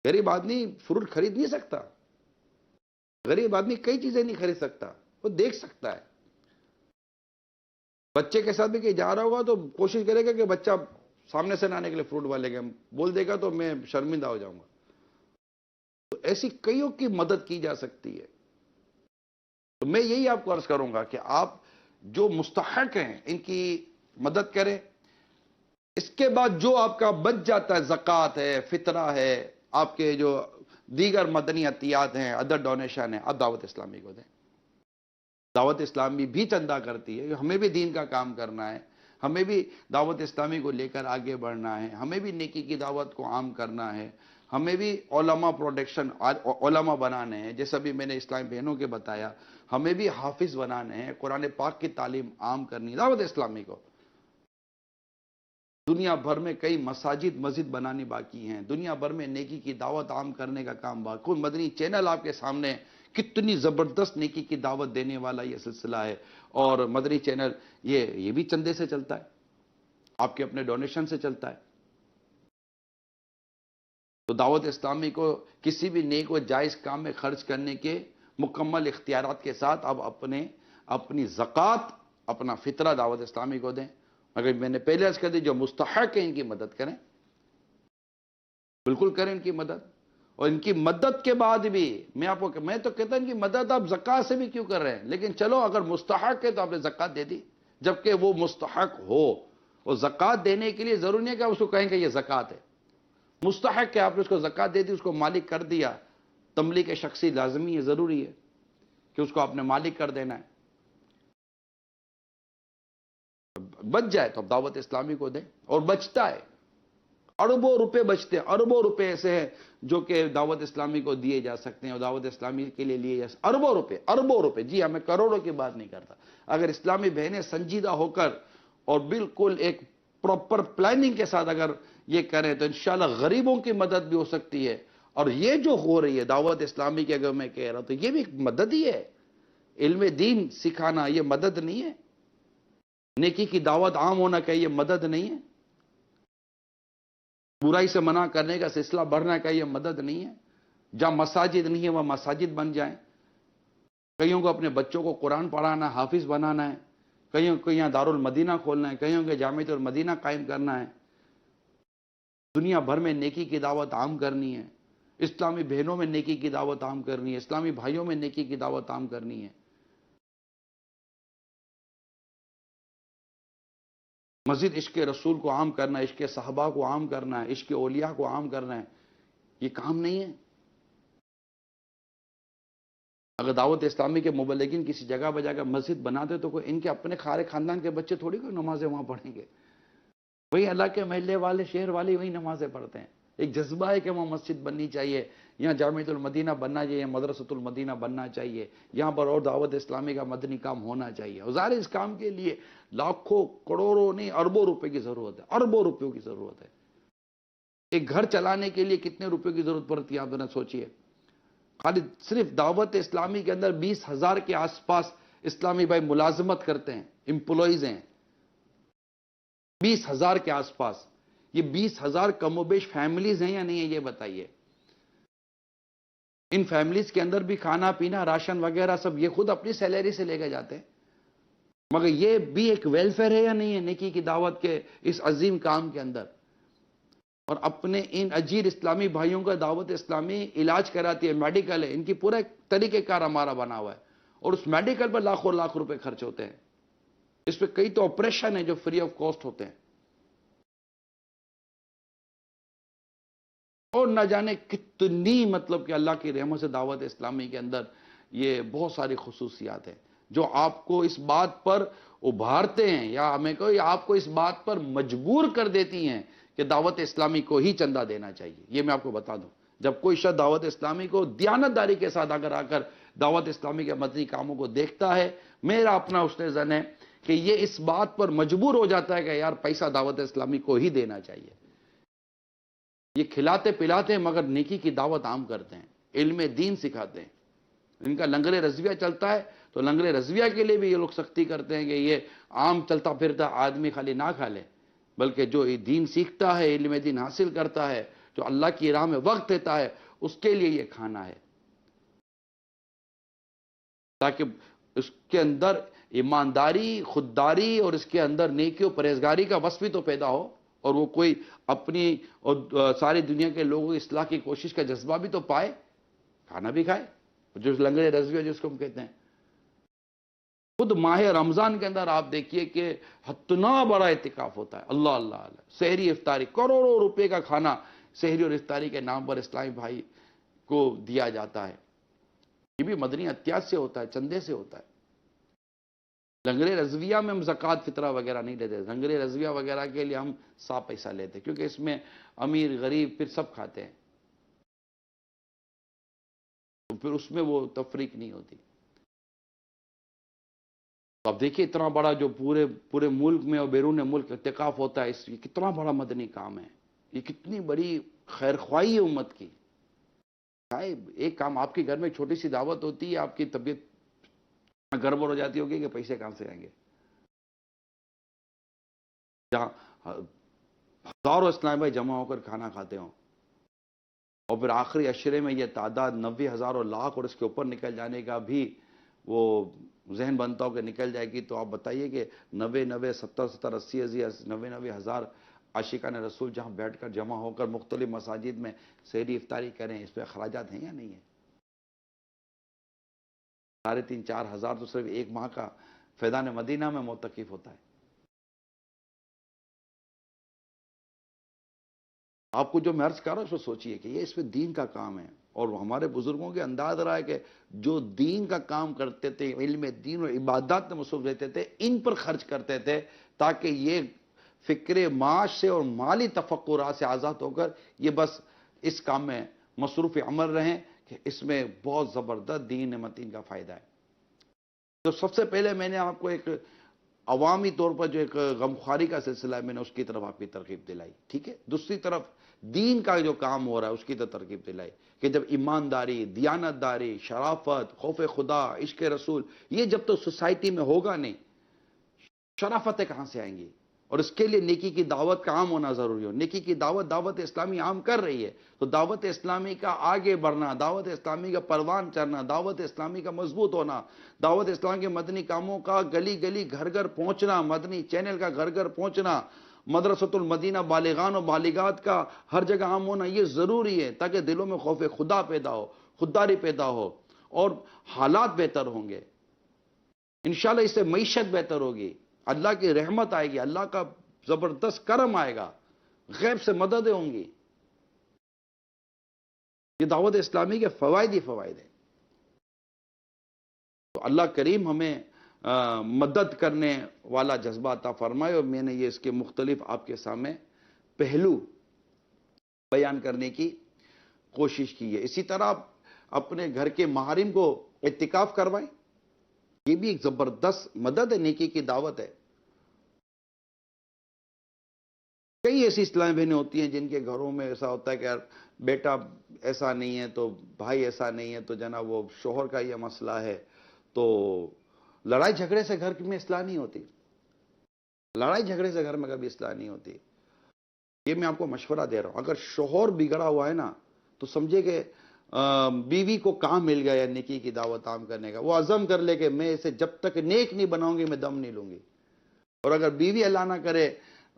غریب آدمی فروٹ خرید نہیں سکتا، غریب آدمی کئی چیزیں نہیں خرید سکتا، وہ دیکھ سکتا ہے۔ بچے کے ساتھ بھی کہیں جا رہا ہوگا تو کوشش کرے گا کہ بچہ سامنے سے نہ آنے کے لیے فروٹ والے کے بول دے گا تو میں شرمندہ ہو جاؤں گا۔ تو ایسی کئیوں کی مدد کی جا سکتی ہے۔ تو میں یہی آپ کو عرض کروں گا کہ آپ جو مستحق ہیں ان کی مدد کریں، اس کے بعد جو آپ کا بچ جاتا ہے، زکوٰۃ ہے، فطرہ ہے، آپ کے جو دیگر مدنی عطیات ہیں، ادر ڈونیشن ہیں، آپ دعوت اسلامی کو دیں۔ دعوت اسلامی بھی چندہ کرتی ہے، ہمیں بھی دین کا کام کرنا ہے، ہمیں بھی دعوت اسلامی کو لے کر آگے بڑھنا ہے، ہمیں بھی نیکی کی دعوت کو عام کرنا ہے، ہمیں بھی علماء پروڈکشن، علماء بنانے ہیں، جیسا بھی میں نے اسلامی بہنوں کے بتایا، ہمیں بھی حافظ بنانے ہیں، قرآن پاک کی تعلیم عام کرنی ہے دعوت اسلامی کو۔ دنیا بھر میں کئی مساجد مسجد بنانی باقی ہیں، دنیا بھر میں نیکی کی دعوت عام کرنے کا کام باقی۔ کوئی مدنی چینل آپ کے سامنے ہے، کتنی زبردست نیکی کی دعوت دینے والا یہ سلسلہ ہے، اور مدنی چینل یہ بھی چندے سے چلتا ہے، آپ کے اپنے ڈونیشن سے چلتا ہے۔ تو دعوت اسلامی کو کسی بھی نیک و جائز کام میں خرچ کرنے کے مکمل اختیارات کے ساتھ اب اپنی زکوٰۃ، اپنا فطرہ دعوت اسلامی کو دیں۔ اگر میں نے پہلے عرض کر دی، جو مستحق ہیں ان کی مدد کریں، بالکل کریں ان کی مدد۔ اور ان کی مدد کے بعد بھی میں تو کہتا ہوں ان کی مدد آپ زکوٰۃ سے بھی کیوں کر رہے ہیں، لیکن چلو اگر مستحق ہے تو آپ نے زکوٰۃ دے دی، جبکہ وہ مستحق ہو۔ اور زکوٰۃ دینے کے لیے ضروری نہیں کہ آپ اس کو کہیں کہ یہ زکوٰۃ ہے، مستحق ہے، آپ نے اس کو زکوٰۃ دے دی، اس کو مالک کر دیا۔ تملیک شخصی لازمی ہے، ضروری ہے کہ اس کو آپ نے مالک کر دینا ہے۔ بچ جائے تو اب دعوت اسلامی کو دیں، اور بچتا ہے، اربوں روپے بچتے ہیں، اربوں روپے ایسے ہیں جو کہ دعوت اسلامی کو دیے جا سکتے ہیں، اور دعوت اسلامی کے لیے لیے جا سکتے ہیں۔ اربوں روپے، جی ہاں، میں کروڑوں کی بات نہیں کرتا۔ اگر اسلامی بہنیں سنجیدہ ہو کر اور بالکل ایک پراپر پلاننگ کے ساتھ اگر یہ کریں تو انشاءاللہ غریبوں کی مدد بھی ہو سکتی ہے۔ اور یہ جو ہو رہی ہے دعوت اسلامی کی، اگر میں کہہ رہا ہوں تو یہ بھی ایک مدد ہی ہے۔ علم دین سکھانا یہ مدد نہیں ہے؟ نیکی کی دعوت عام ہونا کہ یہ مدد نہیں ہے؟ برائی سے منع کرنے کا سلسلہ بڑھنا کا یہ مدد نہیں ہے؟ جہاں مساجد نہیں ہے وہاں مساجد بن جائیں، کئیوں کو اپنے بچوں کو قرآن پڑھانا، حافظ بنانا ہے، کئیوں کو یہاں دارالمدینہ کھولنا ہے، کئیوں کے جامعۃ المدینہ قائم کرنا ہے، دنیا بھر میں نیکی کی دعوت عام کرنی ہے، اسلامی بہنوں میں نیکی کی دعوت عام کرنی ہے، اسلامی بھائیوں میں نیکی کی دعوت عام کرنی ہے۔ مزید عشق رسول کو عام کرنا ہے، عشق صحابہ کو عام کرنا ہے، عشق اولیاء کو عام کرنا ہے، یہ کام نہیں ہے؟ اگر دعوت اسلامی کے مبلغین کسی جگہ بجا کر مسجد بناتے تو کوئی ان کے اپنے خارے خاندان کے بچے تھوڑی کوئی نمازیں وہاں پڑھیں گے، وہی اللہ کے محلے والے، شہر والے وہی نمازیں پڑھتے ہیں۔ ایک جذبہ ہے کہ وہاں مسجد بننی چاہیے، یہاں جامعۃ المدینہ بننا چاہیے، مدرسۃ المدینہ بننا چاہیے، یہاں پر اور دعوت اسلامی کا مدنی کام ہونا چاہیے۔ اور ظاہر اس کام کے لیے لاکھوں کروڑوں نہیں اربوں روپے کی ضرورت ہے، اربوں روپیوں کی ضرورت ہے۔ ایک گھر چلانے کے لیے کتنے روپے کی ضرورت پڑتی ہے آپ ذرا سوچئے۔ خالی صرف دعوت اسلامی کے اندر 20,000 کے آس پاس اسلامی بھائی ملازمت کرتے ہیں، امپلائیز ہیں، 20,000 کے آس پاس۔ یہ 20,000 کم و بیش فیملیز ہیں یا نہیں ہیں یہ بتائیے۔ ان فیملیز کے اندر بھی کھانا پینا راشن وغیرہ سب یہ خود اپنی سیلری سے لے کے جاتے ہیں، مگر یہ بھی ایک ویلفیئر ہے یا نہیں ہے نیکی کی دعوت کے اس عظیم کام کے اندر؟ اور اپنے ان اجیر اسلامی بھائیوں کا دعوت اسلامی علاج کراتی ہے، میڈیکل ہے، ان کی پورا ایک طریقہ کار ہمارا بنا ہوا ہے، اور اس میڈیکل پر لاکھوں لاکھ روپے خرچ ہوتے ہیں۔ اس پہ کئی تو آپریشن ہیں جو فری آف کاسٹ ہوتے ہیں، اور نہ جانے کتنی مطلب کہ اللہ کی رحمت سے دعوت اسلامی کے اندر یہ بہت ساری خصوصیات ہیں جو آپ کو اس بات پر ابھارتے ہیں، یا ہمیں کو آپ کو اس بات پر مجبور کر دیتی ہیں کہ دعوت اسلامی کو ہی چندہ دینا چاہیے۔ یہ میں آپ کو بتا دوں، جب کوئی شخص دعوت اسلامی کو دیانتداری کے ساتھ اگر آ کر دعوت اسلامی کے مدنی کاموں کو دیکھتا ہے، میرا اپنا حسن ظن ہے کہ یہ اس بات پر مجبور ہو جاتا ہے کہ یار پیسہ دعوت اسلامی کو ہی دینا چاہیے۔ یہ کھلاتے پلاتے ہیں مگر نیکی کی دعوت عام کرتے ہیں، علم دین سکھاتے ہیں۔ ان کا لنگر رضویہ چلتا ہے تو لنگر رضویہ کے لیے بھی یہ لوگ سختی کرتے ہیں کہ یہ عام چلتا پھرتا آدمی خالی نہ کھا لے، بلکہ جو دین سیکھتا ہے، علم دین حاصل کرتا ہے، جو اللہ کی راہ میں وقت دیتا ہے، اس کے لیے یہ کھانا ہے، تاکہ اس کے اندر ایمانداری، خودداری اور اس کے اندر نیکی و پرہیزگاری کا وصف بھی تو پیدا ہو، اور وہ کوئی اپنی اور ساری دنیا کے لوگوں کی اصلاح کی کوشش کا جذبہ بھی تو پائے، کھانا بھی کھائے، جو لنگر رضویہ جس کو ہم کہتے ہیں۔ خود ماہ رمضان کے اندر آپ دیکھیے کہ اتنا بڑا اعتکاف ہوتا ہے، اللہ اللہ اللہ، سحری افطاری، کروڑوں روپے کا کھانا سحری اور افطاری کے نام پر اسلامی بھائی کو دیا جاتا ہے۔ یہ بھی مدنی عطیات سے ہوتا ہے، چندے سے ہوتا ہے۔ لنگر رضویہ میں ہم زکوٰۃ فطرہ وغیرہ نہیں لیتے، لنگر رضویہ وغیرہ کے لیے ہم صاف پیسہ لیتے کیونکہ اس میں امیر غریب پھر سب کھاتے ہیں، تو پھر اس میں وہ تفریق نہیں ہوتی۔ تو اب دیکھیے اتنا بڑا جو پورے ملک میں اور بیرون ملک اعتکاف ہوتا ہے، یہ کتنا بڑا مدنی کام ہے، یہ کتنی بڑی خیر خواہی ہے امت کی. ایک کام، آپ کے گھر میں چھوٹی سی دعوت ہوتی ہے، آپ کی طبیعت گڑبڑ ہو جاتی ہوگی کہ پیسے کہاں سے آئیں گے. جہاں ہزاروں اسلام بھائی جمع ہو کر کھانا کھاتے ہوں، اور پھر آخری عشرے میں یہ تعداد 90,000 اور لاکھ اور اس کے اوپر نکل جانے کا بھی وہ ذہن بنتا ہو کہ نکل جائے گی، تو آپ بتائیے کہ 90 70 70 80 90 ہزار عاشقان رسول جہاں بیٹھ کر جمع ہو کر مختلف مساجد میں سحری افطاری کریں، اس پہ اخراجات ہیں یا نہیں ہیں؟ 3,000 4,000 تو صرف ایک ماہ کا فیضان مدینہ میں معتکف ہوتا ہے. آپ کو جو میں عرض کر رہا ہوں اس کو سوچئے کہ یہ اس میں دین کا کام ہے، اور ہمارے بزرگوں کے انداز رہا ہے کہ جو دین کا کام کرتے تھے، علم دین اور عبادات میں مصروف رہتے تھے، ان پر خرچ کرتے تھے تاکہ یہ فکر معاش سے اور مالی تفکرات سے آزاد ہو کر یہ بس اس کام میں مصروف عمل رہیں کہ اس میں بہت زبردست دین متین کا فائدہ ہے. تو سب سے پہلے میں نے آپ کو ایک عوامی طور پر جو ایک غمخواری کا سلسلہ ہے، میں نے اس کی طرف آپ کی ترغیب دلائی، ٹھیک ہے. دوسری طرف دین کا جو کام ہو رہا ہے اس کی طرف ترغیب دلائی کہ جب ایمانداری، دیانتداری، شرافت، خوف خدا، عشق رسول، یہ جب تو سوسائٹی میں ہوگا نہیں، شرافتیں کہاں سے آئیں گی؟ اور اس کے لیے نیکی کی دعوت کا عام ہونا ضروری ہو. نیکی کی دعوت اسلامی عام کر رہی ہے، تو دعوت اسلامی کا آگے بڑھنا، دعوت اسلامی کا پروان چڑھنا، دعوت اسلامی کا مضبوط ہونا، دعوت اسلام کے مدنی کاموں کا گلی گلی گھر گھر پہنچنا، مدنی چینل کا گھر گھر پہنچنا، مدرسۃ المدینہ بالغان و بالغات کا ہر جگہ عام ہونا، یہ ضروری ہے تاکہ دلوں میں خوف خدا پیدا ہو، خودداری پیدا ہو، اور حالات بہتر ہوں گے. انشاءاللہ اس سے معیشت بہتر ہوگی، اللہ کی رحمت آئے گی، اللہ کا زبردست کرم آئے گا، غیب سے مددیں ہوں گی. یہ دعوت اسلامی کے فوائد ہی فوائد ہیں. تو اللہ کریم ہمیں مدد کرنے والا جذبہ عطا فرمائے، اور میں نے یہ اس کے مختلف آپ کے سامنے پہلو بیان کرنے کی کوشش کی ہے. اسی طرح آپ اپنے گھر کے محارم کو اعتکاف کروائیں، یہ بھی ایک زبردست مدد ہے، نیکی کی دعوت ہے. کئی ایسی اسلامی بہنیں ہوتی ہیں جن کے گھروں میں ایسا ہوتا ہے کہ یار بیٹا ایسا نہیں ہے تو بھائی ایسا نہیں ہے تو جناب وہ شوہر کا یہ مسئلہ ہے، تو لڑائی جھگڑے سے گھر میں اصلاح نہیں ہوتی. لڑائی جھگڑے سے گھر میں کبھی اصلاح نہیں ہوتی. یہ میں آپ کو مشورہ دے رہا ہوں. اگر شوہر بگڑا ہوا ہے نا تو سمجھے کہ بیوی کو کام مل گیا نیکی کی دعوت عام کرنے کا. وہ عزم کر لے کہ میں اسے جب تک نیک نہیں بناؤں گی میں دم نہیں لوں گی. اور اگر بیوی اللہ نہ کرے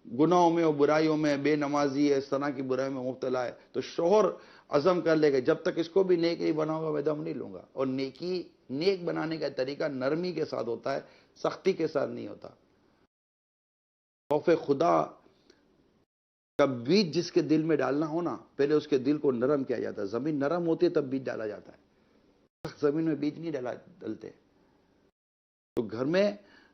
گناہوں میں اور برائیوں میں بے نمازی ہے، اس طرح کی برائی میں مبتلا ہے، تو شوہر عزم کر لے گا جب تک اس کو بھی نیک نہیں بناؤں گا میں دم نہیں لوں گا. اور نیک بنانے کا طریقہ نرمی کے ساتھ ہوتا ہے، سختی کے ساتھ نہیں ہوتا. خوف خدا کا بیج جس کے دل میں ڈالنا ہو نا، پہلے اس کے دل کو نرم کیا جاتا ہے. زمین نرم ہوتی ہے تب بیج ڈالا جاتا ہے، سخت زمین میں بیج نہیں ڈلتے. تو گھر میں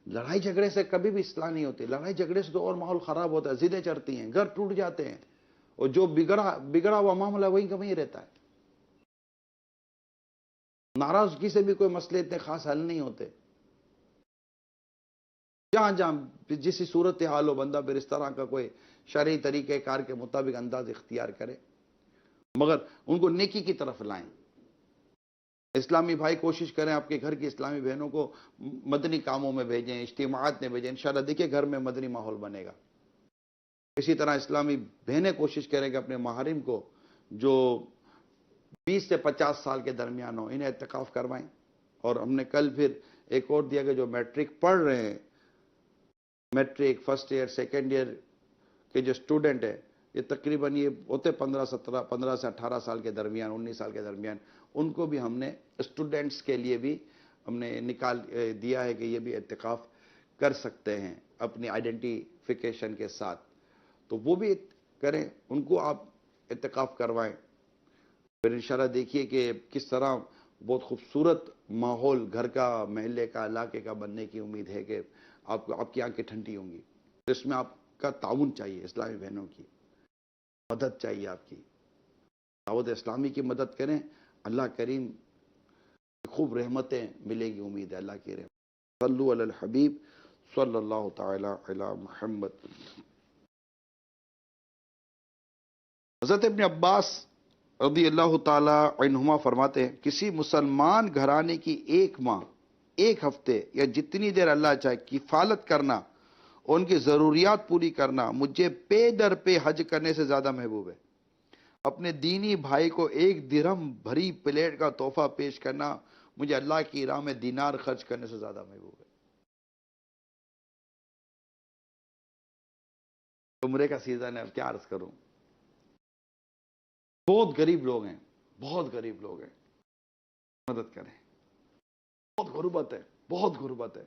لڑائی جھگڑے سے کبھی بھی اصلاح نہیں ہوتی. لڑائی جھگڑے سے تو اور ماحول خراب ہوتا ہے، ضدیں چڑھتی ہیں، گھر ٹوٹ جاتے ہیں، اور جو بگڑا ہوا معاملہ وہیں کا وہیں رہتا ہے. ناراضگی سے بھی کوئی مسئلے اتنے خاص حل نہیں ہوتے. جہاں جسی صورت حال ہو بندہ پھر اس طرح کا کوئی شرعی طریقہ کار کے مطابق انداز اختیار کرے، مگر ان کو نیکی کی طرف لائیں. اسلامی بھائی کوشش کریں آپ کے گھر کی اسلامی بہنوں کو مدنی کاموں میں بھیجیں، اجتماعات میں بھیجیں. انشاءاللہ دیکھیں گھر میں مدنی ماحول بنے گا. اسی طرح اسلامی بہنیں کوشش کریں کہ اپنے محارم کو جو 20 سے 50 سال کے درمیان ہو انہیں اعتکاف کروائیں. اور ہم نے کل پھر ایک اور دیا کہ جو میٹرک پڑھ رہے ہیں، matric first year second year کے جو اسٹوڈنٹ ہیں، یہ تقریباً یہ ہوتے 15 سے 18 سال کے درمیان، 19 سال کے درمیان، ان کو بھی ہم نے اسٹوڈنٹس کے لیے بھی ہم نے نکال دیا ہے کہ یہ بھی اعتکاف کر سکتے ہیں اپنی آئیڈینٹیفیکیشن کے ساتھ. تو وہ بھی کریں، ان کو آپ اعتکاف کروائیں. پھر انشاءاللہ دیکھیے کہ کس طرح بہت خوبصورت ماحول گھر کا، محلے کا، علاقے کا بننے کی امید ہے کہ آپ کی آنکھیں ٹھنڈی ہوں گی. اس میں آپ کا تعاون چاہیے، اسلامی بہنوں کی مدد چاہیے. آپ کی دعوت اسلامی کی مدد کریں، اللہ کریم خوب رحمتیں ملے گی، امید ہے اللہ کی رحمت. صلو علی الحبیب صلی اللہ تعالی علی محمد۔ حضرت ابن عباس رضی اللہ تعالی عنہما فرماتے ہیں، کسی مسلمان گھرانے کی ایک ماہ، ایک ہفتے یا جتنی دیر اللہ چاہے کفالت کرنا، ان کی ضروریات پوری کرنا مجھے پے در پہ حج کرنے سے زیادہ محبوب ہے۔ اپنے دینی بھائی کو ایک درہم بھری پلیٹ کا تحفہ پیش کرنا مجھے اللہ کی راہ میں دینار خرچ کرنے سے زیادہ محبوب ہے۔ عمرے کا سیزن ہے، اب کیا عرض کروں، بہت غریب لوگ ہیں، بہت غریب لوگ ہیں، مدد کریں۔ بہت غربت ہے، بہت غربت ہے،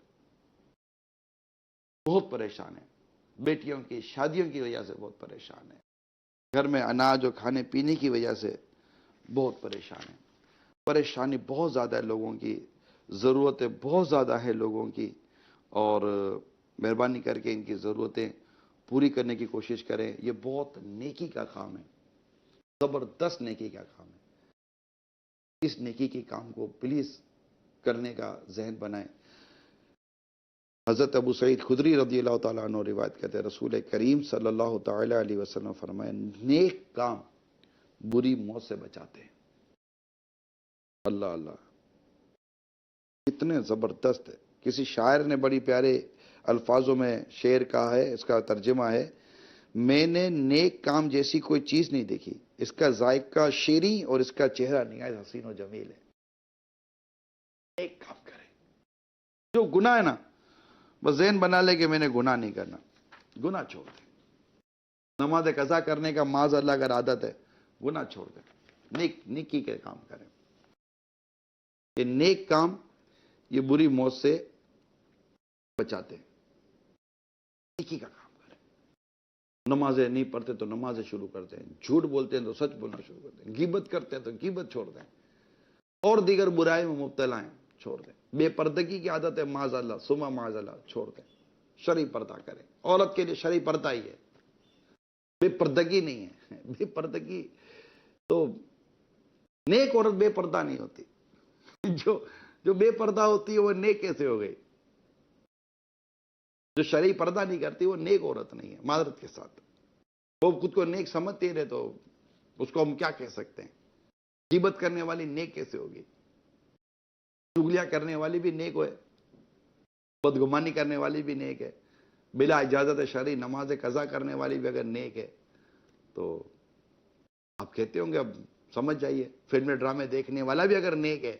بہت پریشان ہے، بیٹیوں کی شادیوں کی وجہ سے بہت پریشان ہے، گھر میں اناج اور کھانے پینے کی وجہ سے بہت پریشان ہے، پریشانی بہت زیادہ ہے لوگوں کی، ضرورتیں بہت زیادہ ہے لوگوں کی، اور مہربانی کر کے ان کی ضرورتیں پوری کرنے کی کوشش کریں۔ یہ بہت نیکی کا کام ہے، زبردست نیکی کا کام ہے، اس نیکی کے کام کو پلیز کرنے کا ذہن بنائیں۔ حضرت ابو سعید خدری رضی اللہ تعالیٰ عنہ روایت کرتے ہیں، رسول کریم صلی اللہ تعالیٰ علیہ وسلم فرمائے، نیک کام بری موت سے بچاتے ہیں۔ اللہ اللہ، کتنے زبردست ہے۔ کسی شاعر نے بڑی پیارے الفاظوں میں شعر کہا ہے، اس کا ترجمہ ہے، میں نے نیک کام جیسی کوئی چیز نہیں دیکھی، اس کا ذائقہ شیریں اور اس کا چہرہ نہایت حسین و جمیل ہے۔ نیک کام کریں، جو گناہ ہے نا، بس ذہن بنا لے کہ میں نے گناہ نہیں کرنا، گناہ چھوڑ دیں۔ نماز قضا کرنے کا معاذ اللہ اگر عادت ہے، گناہ چھوڑ دیں، نیکی کے کام کریں۔ یہ نیک کام یہ بری موت سے بچاتے ہیں، نیکی کا کام کریں۔ نمازیں نہیں پڑھتے تو نمازیں شروع کرتے ہیں، جھوٹ بولتے ہیں تو سچ بولنا شروع کرتے ہیں، غیبت کرتے ہیں تو غیبت چھوڑ دیں، اور دیگر برائی میں مبتلا ہیں چھوڑ دیں، بے پردگی کی عادت ہے معاذ اللہ ثم معاذ اللہ چھوڑ دیں، شرعی پردہ کریں۔ عورت کے لیے شرعی پردہ ہی ہے، بے پردگی نہیں ہے۔ بے پردگی تو نیک عورت بے پردہ نہیں ہوتی، جو بے پردہ ہوتی ہے وہ نیک کیسے ہو گئی؟ جو شرعی پردہ نہیں کرتی وہ نیک عورت نہیں ہے، معذرت کے ساتھ۔ وہ خود کو نیک سمجھتے رہے تو اس کو ہم کیا کہہ سکتے ہیں؟ غیبت کرنے والی نیک کیسے ہوگی؟ چغلیاں کرنے والی بھی نیک ہوئے، بدگمانی کرنے والی بھی نیک ہے، بلا اجازت شرعی نماز قضا کرنے والی بھی اگر نیک ہے تو آپ کہتے ہوں گے اب سمجھ جائیے، فلم ڈرامے دیکھنے والا بھی اگر نیک ہے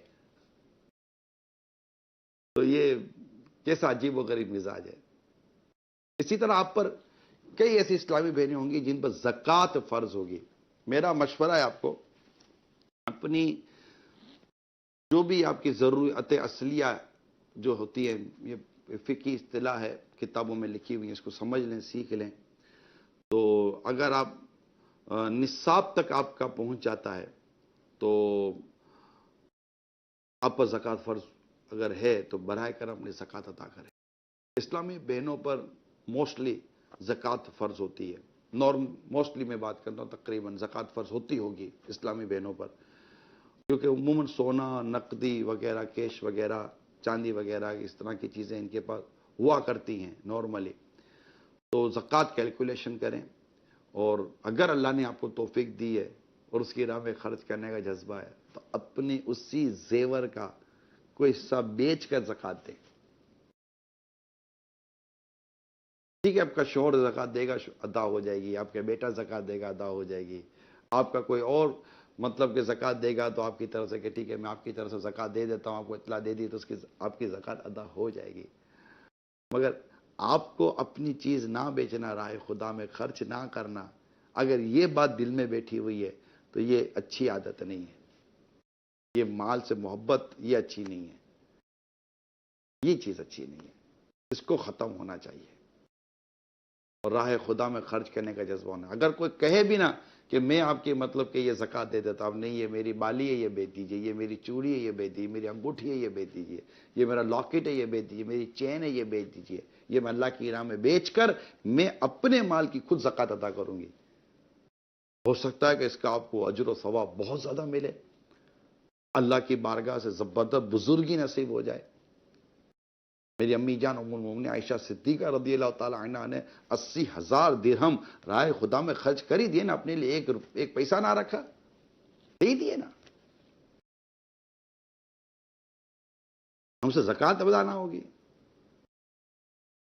تو یہ کیسا عجیب و غریب مزاج ہے۔ اسی طرح آپ پر کئی ایسی اسلامی بہنیں ہوں گی جن پر زکوٰۃ فرض ہوگی۔ میرا مشورہ ہے آپ کو، اپنی جو بھی آپ کی ضرورت اصلیہ جو ہوتی ہے، یہ فقہی اصطلاح ہے، کتابوں میں لکھی ہوئی ہے، اس کو سمجھ لیں، سیکھ لیں۔ تو اگر آپ نصاب تک آپ کا پہنچ جاتا ہے تو آپ پر زکوٰۃ فرض اگر ہے تو براہ کرم اپنی زکوٰۃ ادا کریں۔ اسلامی بہنوں پر موسٹلی زکوٰۃ فرض ہوتی ہے، موسٹلی میں بات کرتا ہوں، تقریباً زکوٰۃ فرض ہوتی ہوگی اسلامی بہنوں پر، کیونکہ عموماً سونا، نقدی وغیرہ، کیش وغیرہ، چاندی وغیرہ اس طرح کی چیزیں ان کے پاس ہوا کرتی ہیں نارملی۔ تو زکوٰۃ کیلکولیشن کریں، اور اگر اللہ نے آپ کو توفیق دی ہے اور اس کی راہ میں خرچ کرنے کا جذبہ ہے تو اپنی اسی زیور کا کوئی حصہ بیچ کر زکوٰۃ دیں۔ ٹھیک ہے، آپ کا شوہر زکوٰۃ دے گا، ادا ہو جائے گی، آپ کا بیٹا زکوٰۃ دے گا، ادا ہو جائے گی، آپ کا کوئی اور مطلب کہ زکوٰۃ دے گا تو آپ کی طرف سے کہ ٹھیک ہے میں آپ کی طرف سے زکوٰۃ دے دیتا ہوں، آپ کو اطلاع دے دی تو آپ کی زکوٰۃ ادا ہو جائے گی۔ مگر آپ کو اپنی چیز نہ بیچنا، راہ خدا میں خرچ نہ کرنا، اگر یہ بات دل میں بیٹھی ہوئی ہے تو یہ اچھی عادت نہیں ہے، یہ مال سے محبت یہ اچھی نہیں ہے، یہ چیز اچھی نہیں ہے، اس کو ختم ہونا چاہیے، اور راہ خدا میں خرچ کرنے کا جذبہ ہونا۔ اگر کوئی کہے بھی نا کہ میں آپ کی مطلب کہ یہ زکوٰۃ دے دیتا ہوں، نہیں یہ میری بالی ہے یہ بیچ دیجیے، یہ میری چوڑی ہے یہ بیچ دیجیے، میری انگوٹھی ہے یہ بیچ دیجیے، یہ میرا لاکٹ ہے یہ بیچ دیجیے، میری چین ہے یہ بیچ دیجیے، یہ میں اللہ کی راہ میں بیچ کر میں اپنے مال کی خود زکوٰۃ ادا کروں گی، ہو سکتا ہے کہ اس کا آپ کو اجر و ثواب بہت زیادہ ملے، اللہ کی بارگاہ سے زبردست بزرگی نصیب ہو جائے۔ میری امی جان ام المومنین عائشہ صدیقہ رضی اللہ تعالی عنہا نے 80,000 درہم راہ خدا میں خرچ کر ہی دیے نا، اپنے لیے ایک پیسہ نہ رکھا، دے دیے نا. ہم سے زکوٰۃ ادا نہ ہوگی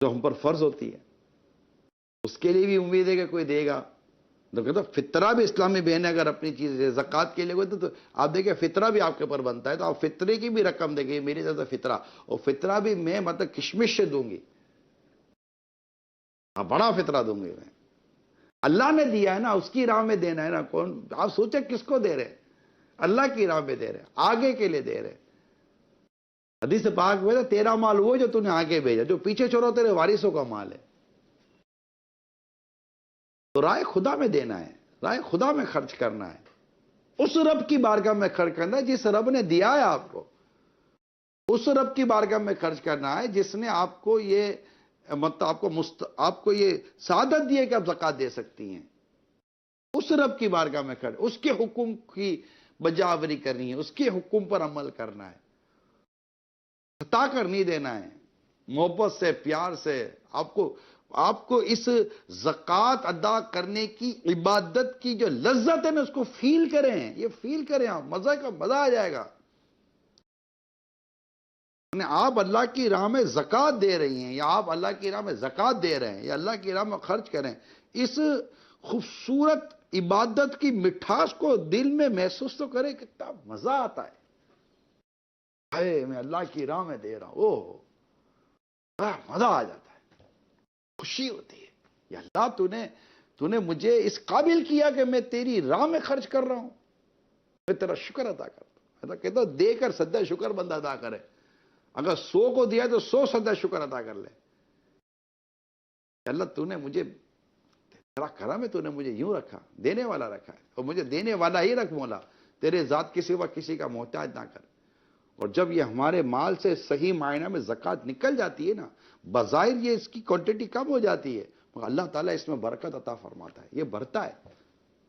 جو ہم پر فرض ہوتی ہے، اس کے لیے بھی امید ہے کہ کوئی دے گا. تو کہتا فطرہ بھی اسلامی بہن اگر اپنی چیز زکوٰۃ کے لیے کوئی تو آپ دیکھیں فطرہ بھی آپ کے اوپر بنتا ہے، تو آپ فطرے کی بھی رقم دیں گے، میری طرف سے فطرہ، اور فطرہ بھی میں مطلب کشمش سے دوں گی، بڑا فطرہ دوں گی میں. اللہ نے دیا ہے نا، اس کی راہ میں دینا ہے نا. کون آپ سوچیں کس کو دے رہے؟ اللہ کی راہ میں دے رہے، آگے کے لیے دے رہے. حدیث پاک میں تیرا مال وہ جو تو نے آگے بھیجا، جو پیچھے چھوڑو تیرے وارثوں کا مال ہے. تو رائے خدا میں دینا ہے، رائے خدا میں خرچ کرنا ہے، اس رب کی بارگاہ میں خرچ کرنا ہے جس رب نے دیا ہے آپ کو. اس رب کی بارگاہ میں خرچ کرنا ہے جس نے آپ کو یہ مطلب آپ کو یہ سعادت دی ہے کہ آپ زکوٰۃ دے سکتی ہیں. اس رب کی بارگاہ میں خرچ، اس کے حکم کی بجاوری کرنی ہے، اس کے حکم پر عمل کرنا ہے، عطا کر نہیں دینا ہے. محبت سے، پیار سے آپ کو اس زکوٰۃ ادا کرنے کی عبادت کی جو لذت ہے نا، اس کو فیل کریں. یہ فیل کریں آپ، مزہ آ جائے گا. آپ اللہ کی راہ میں زکوٰۃ دے رہی ہیں، یا آپ اللہ کی راہ میں زکوٰۃ دے رہے ہیں، یا اللہ کی راہ میں خرچ کریں، اس خوبصورت عبادت کی مٹھاس کو دل میں محسوس تو کریں. کتنا مزہ آتا ہے. میں اللہ کی راہ میں دے رہا ہوں، مزہ آ جاتا ہے، خوشی ہوتی ہے. یا اللہ تو نے مجھے اس قابل کیا کہ میں تیری راہ میں خرچ کر رہا ہوں، میں تیرا شکر ادا کرتا ہوں. کہتا ہوں دے کر سجدہ شکر بندہ ادا کرے. اگر 100 کو دیا تو 100 سجدہ شکر ادا کر لے. اللہ تو نے مجھے تیرا کرم ہے، تو نے مجھے یوں رکھا، دینے والا رکھا ہے، اور مجھے دینے والا ہی رکھ مولا. تیرے ذات کے سوا کسی کا محتاج نہ کر. اور جب یہ ہمارے مال سے صحیح معنی میں زکوٰۃ نکل جاتی ہے نا، بظاہر یہ اس کی کوانٹٹی کم ہو جاتی ہے، مگر اللہ تعالیٰ اس میں برکت عطا فرماتا ہے. یہ بڑھتا ہے.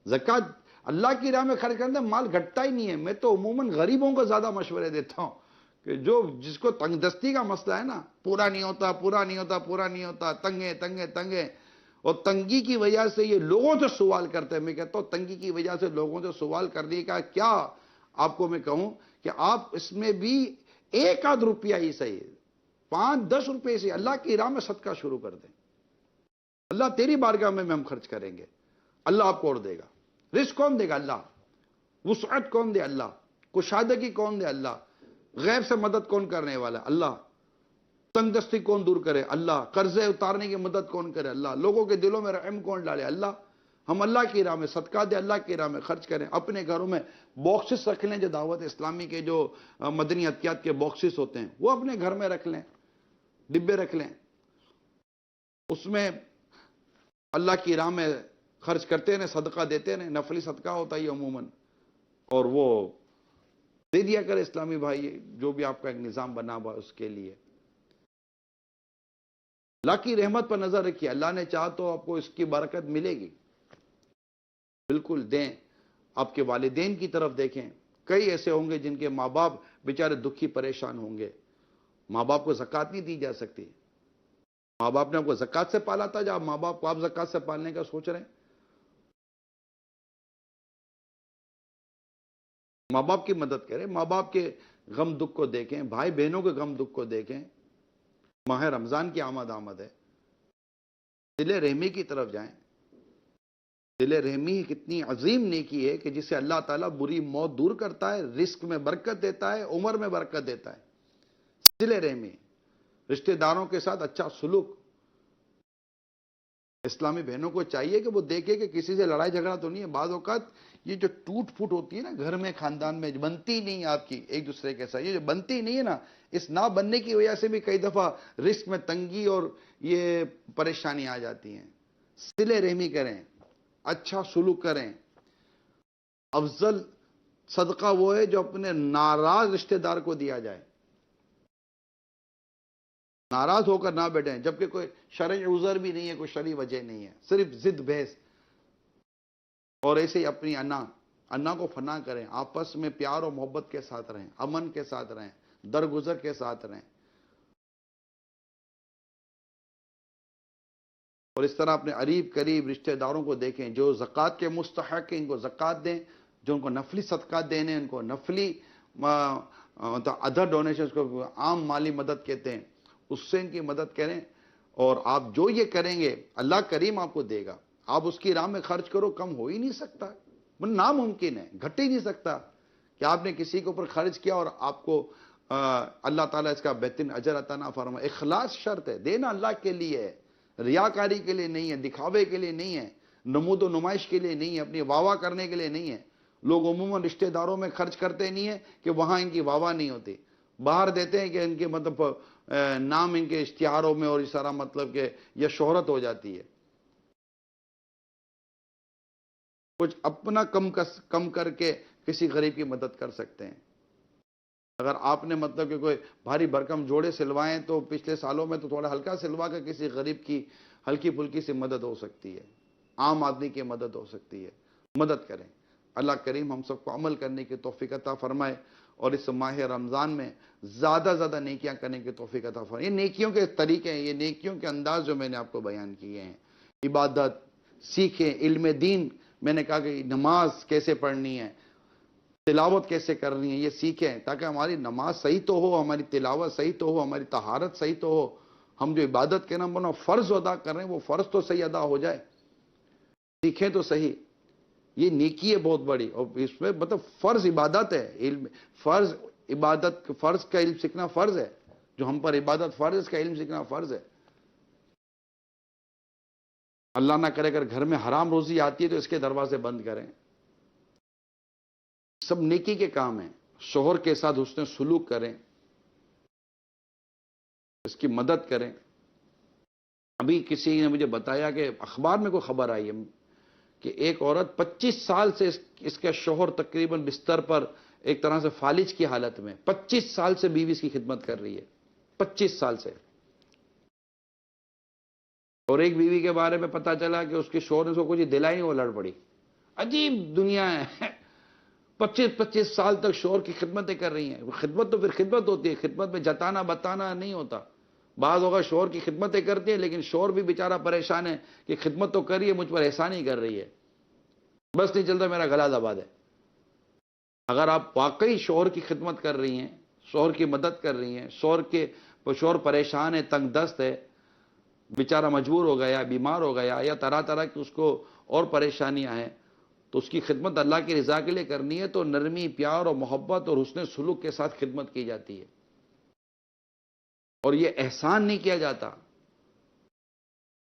زکوٰۃ اللہ کی راہ میں خرچ کرنے مال گھٹتا ہی نہیں ہے. میں تو عموماً غریبوں کو زیادہ مشورے دیتا ہوں کہ جس کو تنگ دستی کا مسئلہ ہے نا، پورا نہیں ہوتا، تنگے. اور تنگی کی وجہ سے یہ لوگوں سے سوال کرتے ہیں. میں کہتا ہوں تنگی کی وجہ سے لوگوں سے سوال کرنے کا کیا آپ کو میں کہوں کہ آپ اس میں بھی 1 آدھ روپیہ ہی صحیح، 5-10 روپے سے اللہ کی راہ میں صدقہ شروع کر دیں. اللہ تیری بارگاہ میں ہم خرچ کریں گے، اللہ آپ کو اور دے گا. رزق کون دے گا؟ اللہ. وسعت کون دے؟ اللہ. کشادگی کون دے؟ اللہ. غیب سے مدد کون کرنے والا؟ اللہ. تنگ دستی کون دور کرے؟ اللہ. قرضے اتارنے کی مدد کون کرے؟ اللہ. لوگوں کے دلوں میں رحم کون ڈالے؟ اللہ. ہم اللہ کی راہ میں صدقہ دیں، اللہ کی راہ میں خرچ کریں. اپنے گھروں میں باکسز رکھ لیں، جو دعوت اسلامی کے جو مدنی عطیات کے باکسز ہوتے ہیں وہ اپنے گھر میں رکھ لیں، ڈبے رکھ لیں. اس میں اللہ کی راہ میں خرچ کرتے رہیں، صدقہ دیتے رہیں. نفلی صدقہ ہوتا ہے یہ عموماً، اور وہ دے دیا کرے اسلامی بھائی، جو بھی آپ کا ایک نظام بنا ہوا اس کے لیے. اللہ کی رحمت پر نظر رکھیے. اللہ نے چاہا تو آپ کو اس کی برکت ملے گی. بالکل دیں. آپ کے والدین کی طرف دیکھیں. کئی ایسے ہوں گے جن کے ماں باپ بیچارے دکھی پریشان ہوں گے. ماں باپ کو زکوٰۃ نہیں دی جا سکتی. ماں باپ نے آپ کو زکوٰۃ سے پالا تھا، جب ماں باپ کو آپ زکوٰۃ سے پالنے کا سوچ رہے ہیں. ماں باپ کی مدد کریں، ماں باپ کے غم دکھ کو دیکھیں، بھائی بہنوں کے غم دکھ کو دیکھیں. ماہ رمضان کی آمد ہے، دل رحمی کی طرف جائیں. دل رحمی کتنی عظیم نیکی ہے کہ جسے اللہ تعالیٰ بری موت دور کرتا ہے، رزق میں برکت دیتا ہے، عمر میں برکت دیتا ہے. دل رحمی، رشتہ داروں کے ساتھ اچھا سلوک. اسلامی بہنوں کو چاہیے کہ وہ دیکھے کہ کسی سے لڑائی جھگڑا تو نہیں ہے. بعض اوقات یہ جو ٹوٹ پھوٹ ہوتی ہے نا گھر میں، خاندان میں بنتی نہیں آپ کی ایک دوسرے کے ساتھ، یہ جو بنتی نہیں ہے نا، اس نہ بننے کی وجہ سے بھی کئی دفعہ رزق میں تنگی اور یہ پریشانی آ جاتی ہیں. صلہ رحمی کریں، اچھا سلوک کریں. افضل صدقہ وہ ہے جو اپنے ناراض رشتہ دار کو دیا جائے. ناراض ہو کر نہ بیٹھیں، جبکہ کوئی شرعی عذر بھی نہیں ہے، کوئی شرعی وجہ نہیں ہے، صرف ضد بحث. اور ایسے ہی اپنی انا کو فنا کریں. آپس میں پیار اور محبت کے ساتھ رہیں، امن کے ساتھ رہیں، درگزر کے ساتھ رہیں. اور اس طرح اپنے قریب قریب رشتہ داروں کو دیکھیں جو زکوٰۃ کے مستحق ہیں، ان کو زکوٰۃ دیں، جو ان کو نفلی صدقات دینے ان کو نفلی ادر ڈونیشنز کو عام مالی مدد کہتے ہیں، اس سے ان کی مدد کریں. اور آپ جو یہ کریں گے اللہ کریم آپ کو دے گا. آپ اس کی راہ میں خرچ کرو، کم ہو ہی نہیں سکتا، ناممکن ہے، گھٹ ہی نہیں سکتا کہ آپ نے کسی کے اوپر خرچ کیا اور آپ کو اللہ تعالیٰ اس کا بہترین اجر عطا نہ فرمائے. اخلاص شرط ہے، دینا اللہ کے لیے ہے، ریاکاری کے لیے نہیں ہے، دکھاوے کے لیے نہیں ہے، نمود و نمائش کے لیے نہیں ہے، اپنی واہ واہ کرنے کے لیے نہیں ہے. لوگ عموماً رشتہ داروں میں خرچ کرتے نہیں ہیں کہ وہاں ان کی واہ واہ نہیں ہوتی، باہر دیتے ہیں کہ ان کے مطلب نام ان کے اشتہاروں میں اور اس طرح مطلب کہ یہ شہرت ہو جاتی ہے. کچھ اپنا کم کر کے کسی غریب کی مدد کر سکتے ہیں. اگر آپ نے مطلب کہ کوئی بھاری بھرکم جوڑے سلوائیں تو پچھلے سالوں میں تو تھوڑا ہلکا سلوا کے کسی غریب کی ہلکی پھلکی سی مدد ہو سکتی ہے، عام آدمی کی مدد ہو سکتی ہے. مدد کریں. اللہ کریم ہم سب کو عمل کرنے کی توفیق عطا فرمائے اور اس ماہ رمضان میں زیادہ زیادہ نیکیاں کرنے کی توفیق عطا فرمائے. یہ نیکیوں کے طریقے ہیں، یہ نیکیوں کے انداز جو میں نے آپ کو بیان کیے ہیں. عبادت سیکھیں، علم دین میں نے کہا کہ نماز کیسے پڑھنی ہے، تلاوت کیسے کرنی ہے، یہ سیکھیں تاکہ ہماری نماز صحیح تو ہو، ہماری تلاوت صحیح تو ہو، ہماری طہارت صحیح تو ہو. ہم جو عبادت کے نام پر فرض ادا کر رہے ہیں وہ فرض تو صحیح ادا ہو جائے. سیکھیں تو صحیح. یہ نیکی ہے بہت بڑی، اور اس میں مطلب فرض عبادت ہے. علم فرض عبادت، فرض کا علم سیکھنا فرض ہے. جو ہم پر عبادت فرض ہے، اس کا علم سیکھنا فرض ہے. اللہ نہ کرے اگر گھر میں حرام روزی آتی ہے تو اس کے دروازے بند کریں. سب نیکی کے کام ہیں. شوہر کے ساتھ حسن سلوک کریں، اس کی مدد کریں. ابھی کسی نے مجھے بتایا کہ اخبار میں کوئی خبر آئی ہے کہ ایک عورت 25 سال سے اس کا شوہر تقریباً بستر پر ایک طرح سے فالج کی حالت میں 25 سال سے بیوی اس کی خدمت کر رہی ہے. 25 سال سے. اور ایک بیوی کے بارے میں پتا چلا کہ اس کے شوہر نے اس کو کچھ دلا ہی نہیں، وہ لڑ پڑی. عجیب دنیا ہے. 25 سال تک شوہر کی خدمتیں کر رہی ہیں. خدمت تو پھر خدمت ہوتی ہے، خدمت میں جتانا بتانا نہیں ہوتا. بعض اوقات شوہر کی خدمتیں کرتی ہیں لیکن شوہر بھی بیچارہ پریشان ہے کہ خدمت تو کر رہی ہے، مجھ پر احسان ہی کر رہی ہے، بس نہیں چلتا میرا گلا دبا دے. اگر آپ واقعی شوہر کی خدمت کر رہی ہیں، شوہر کی مدد کر رہی ہیں، شوہر پریشان ہے، تنگ دست ہے، بیچارہ مجبور ہو گیا، بیمار ہو گیا، یا طرح طرح کی اس کو اور پریشانیاں ہیں، تو اس کی خدمت اللہ کی رضا کے لیے کرنی ہے تو نرمی، پیار اور محبت اور حسن سلوک کے ساتھ خدمت کی جاتی ہے. اور یہ احسان نہیں کیا جاتا.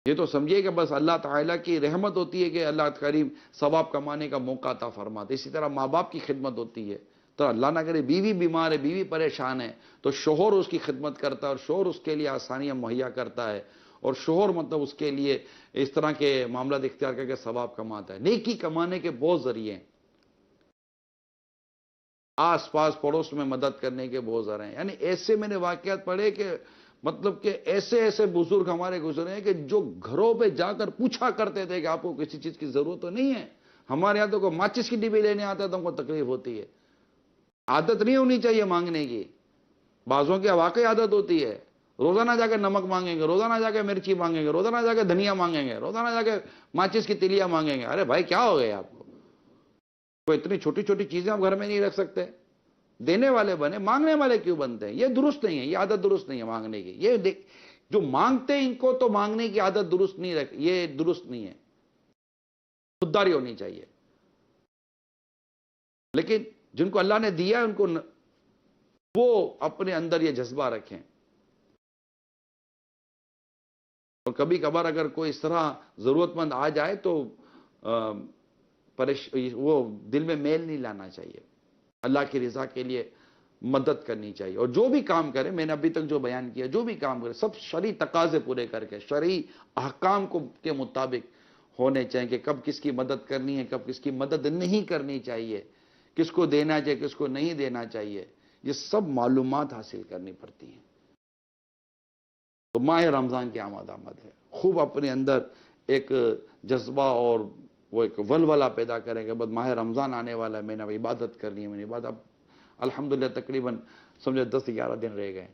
یہ تو سمجھیے کہ بس اللہ تعالیٰ کی رحمت ہوتی ہے کہ اللہ کریم ثواب کمانے کا موقع عطا فرماتے. اسی طرح ماں باپ کی خدمت ہوتی ہے. تو اللہ نہ کرے بیوی بیمار ہے، بیوی پریشان ہے، تو شوہر اس کی خدمت کرتا ہے اور شوہر اس کے لیے آسانیاں مہیا کرتا ہے، اور شوہر مطلب اس کے لیے اس طرح کے معاملات اختیار کر کے ثواب کماتا ہے. نیکی کمانے کے بہت ذریعے ہیں. آس پاس پڑوس میں مدد کرنے کے بہت ذرائع ہیں. یعنی ایسے میں نے واقعات پڑھے کہ مطلب کہ ایسے ایسے بزرگ ہمارے گزرے ہیں کہ جو گھروں پہ جا کر پوچھا کرتے تھے کہ آپ کو کسی چیز کی ضرورت تو نہیں ہے. ہمارے یہاں تو کوئی ماچس کی ڈبی لینے آتا ہے تو ہم کو تکلیف ہوتی ہے. عادت نہیں ہونی چاہیے مانگنے کی. بعضوں کی واقعی عادت ہوتی ہے، روزانہ جا کے نمک مانگیں گے، روزانہ جا کے مرچی مانگیں گے، روزانہ جا کے دھنیا مانگیں گے، روزانہ جا کے ماچس کی تلیاں مانگیں گے. ارے بھائی کیا ہو گئے آپ کو؟ کوئی اتنی چھوٹی چھوٹی چیزیں آپ گھر میں نہیں رکھ سکتے؟ دینے والے بنے، مانگنے والے کیوں بنتے ہیں؟ یہ درست نہیں ہے، یہ عادت درست نہیں ہے مانگنے کی. یہ جو مانگتے ہیں ان کو تو مانگنے کی عادت درست نہیں یہ درست نہیں ہے. خودداری ہونی چاہیے. لیکن جن کو اللہ نے دیا ہے ان کو وہ اپنے اندر یہ جذبہ رکھیں. اور کبھی کبھار اگر کوئی اس طرح ضرورت مند آ جائے تو وہ دل میں میل نہیں لانا چاہیے. اللہ کی رضا کے لیے مدد کرنی چاہیے. اور جو بھی کام کرے، میں نے ابھی تک جو بیان کیا، جو بھی کام کرے سب شرعی تقاضے پورے کر کے، شرعی احکام کے مطابق ہونے چاہیے کہ کب کس کی مدد کرنی ہے، کب کس کی مدد نہیں کرنی چاہیے، کس کو دینا چاہیے، کس کو نہیں دینا چاہیے. یہ سب معلومات حاصل کرنی پڑتی ہیں. تو ماہ رمضان کی آمد ہے. خوب اپنے اندر ایک جذبہ اور وہ ایک ولولہ پیدا کریں کہ بس ماہ رمضان آنے والا ہے، میں نے اب عبادت کرنی ہے. میں نے عبادت الحمدللہ تقریباً سمجھے 10-11 دن رہ گئے.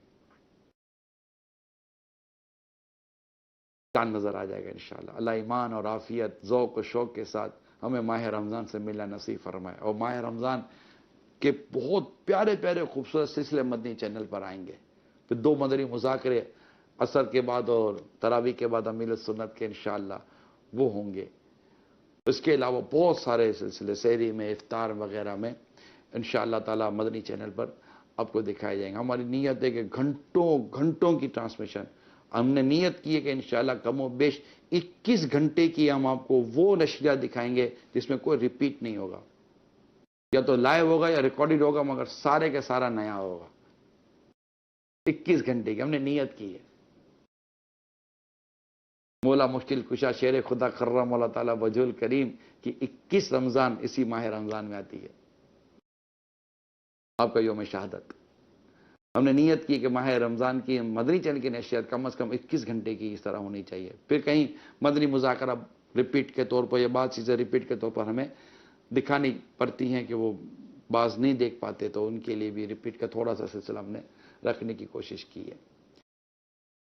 چاند نظر آ جائے گا انشاءاللہ۔ اللہ ایمان اور عافیت، ذوق و شوق کے ساتھ ہمیں ماہ رمضان سے ملنا نصیب فرمائے، اور ماہ رمضان کے بہت پیارے پیارے خوبصورت سلسلے مدنی چینل پر آئیں گے۔ پھر 2 مدنی مذاکرے عصر کے بعد اور تراویح کے بعد امیل سنت کے انشاءاللہ وہ ہوں گے۔ اس کے علاوہ بہت سارے سلسلے سحری میں، افطار وغیرہ میں انشاءاللہ تعالی مدنی چینل پر آپ کو دکھائے جائیں گے۔ ہماری نیت ہے کہ گھنٹوں گھنٹوں کی ٹرانسمیشن ہم نے نیت کی ہے کہ انشاءاللہ کم و بیش 21 گھنٹے کی ہم آپ کو وہ نشریات دکھائیں گے جس میں کوئی ریپیٹ نہیں ہوگا، یا تو لائیو ہوگا یا ریکارڈڈ ہوگا، مگر سارے کا سارا نیا ہوگا۔ 21 گھنٹے کی ہم نے نیت کی ہے۔ مولا مشکل کشا شیر خدا خرم مولا تعالیٰ وجہ الکریم کی 21 رمضان اسی ماہ رمضان میں آتی ہے، آپ کا یوم شہادت۔ ہم نے نیت کی کہ ماہ رمضان کی مدنی چینل کی نشریات کم از کم 21 گھنٹے کی اس طرح ہونی چاہیے۔ پھر کہیں مدنی مذاکرہ ریپیٹ کے طور پر یا بعض چیزیں ریپیٹ کے طور پر ہمیں دکھانی پڑتی ہیں کہ وہ بعض نہیں دیکھ پاتے، تو ان کے لیے بھی ریپیٹ کا تھوڑا سا سلسلہ ہم نے رکھنے کی کوشش کی ہے۔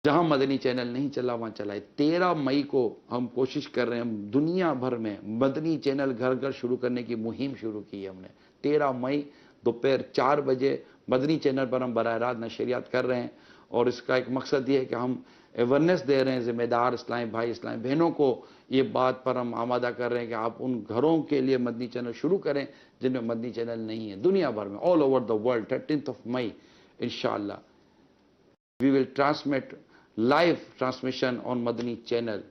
جہاں مدنی چینل نہیں چلا وہاں چلائے۔ 13 مئی کو ہم کوشش کر رہے ہیں، دنیا بھر میں مدنی چینل گھر گھر شروع کرنے کی مہم شروع کی ہے ہم نے۔ 13 مئی دوپہر 4 بجے مدنی چینل پر ہم براہ راست نشریات کر رہے ہیں، اور اس کا ایک مقصد یہ ہے کہ ہم اویئرنیس دے رہے ہیں، ذمہ دار اسلامی بھائی اسلامی بہنوں کو یہ بات پر ہم آمادہ کر رہے ہیں کہ آپ ان گھروں کے لیے مدنی چینل شروع کریں جن میں مدنی چینل نہیں ہے، دنیا بھر میں، آل اوور دا ورلڈ۔ 13 مئی انشاءاللہ we will transmit live transmission on Madani channel,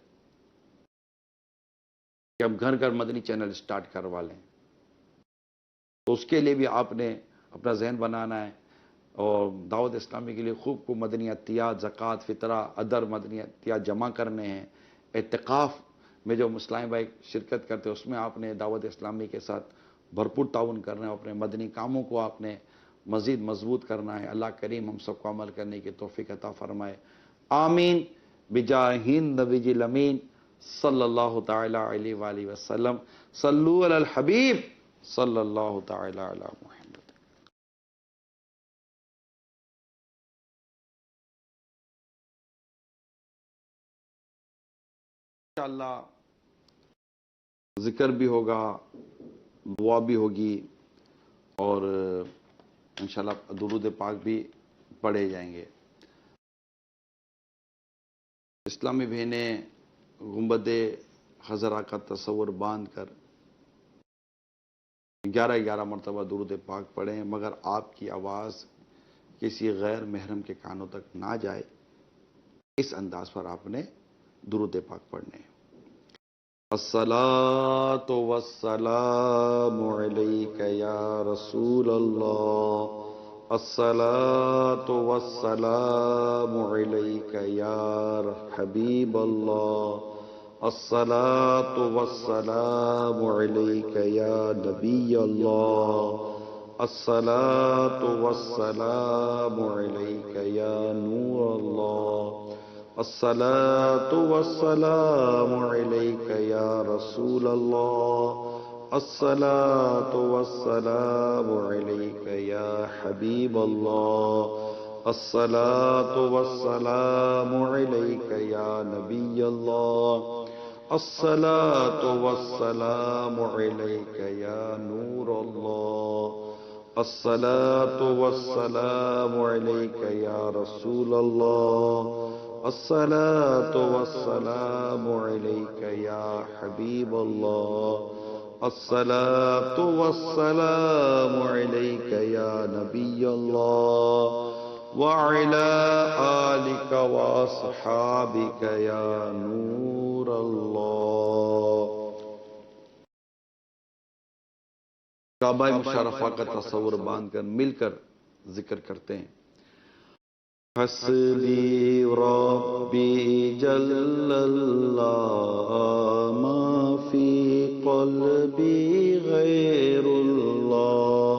کہ ہم گھر گھر مدنی چینل سٹارٹ کروا لیں۔ تو اس کے لیے بھی آپ نے اپنا ذہن بنانا ہے، اور دعوت اسلامی کے لیے خوب کو مدنی عطیات، زکوٰۃ، فطرہ، ادر مدنی عطیات جمع کرنے ہیں۔ اعتکاف میں جو اسلامی بھائی شرکت کرتے ہیں اس میں آپ نے دعوت اسلامی کے ساتھ بھرپور تعاون کرنا ہے، اپنے مدنی کاموں کو آپ نے مزید مضبوط کرنا ہے۔ اللہ کریم ہم سب کو عمل کرنے کی توفیق عطا فرمائے، آمین بجاہ النبی الامین صلی اللہ تعالی علیہ وآلہ وسلم۔ صلو علی الحبیب صلی اللہ تعالی علی محمد۔ انشاءاللہ ذکر بھی ہوگا، دعا بھی ہوگی، اور انشاءاللہ درود پاک بھی پڑھے جائیں گے۔ اسلامی بہنیں گنبد خضرا کا تصور باندھ کر 11 مرتبہ درود پاک پڑھیں، مگر آپ کی آواز کسی غیر محرم کے کانوں تک نہ جائے، اس انداز پر آپ نے درود پاک پڑھنے ہیں۔ الصلاۃ والسلام علیک یا رسول اللہ، الصلاۃ والسلام علیک یا حبیب اللہ، الصلاۃ والسلام علیک یا نبی اللہ، الصلاۃ والسلام علیک یا نور اللہ، الصلاۃ والسلام علیک یا رسول اللہ، الصلاۃ والسلام علیک یا حبیب اللہ، الصلاۃ والسلام علیک یا نبی اللہ، الصلاۃ والسلام علیک یا نور اللہ، الصلاۃ والسلام علیک یا رسول اللہ، الصلاۃ والسلام علیک یا حبیب اللہ، الصلاۃ والسلام علیک یا نبی اللہ، وعلی آلک واصحابک یا نور اللہ۔ کعبہ مشرفہ کا تصور باندھ کر مل کر ذکر کرتے ہیں۔ حسبی ربی جل اللہ ما فی قلبی غیر اللہ،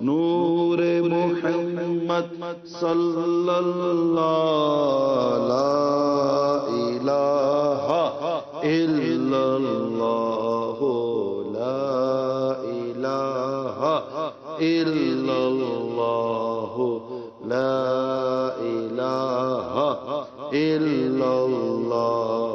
نور محمد صلی اللہ، لا الہ الا اللہ، لا الہ الا اللہ، لا الہ الا اللہ،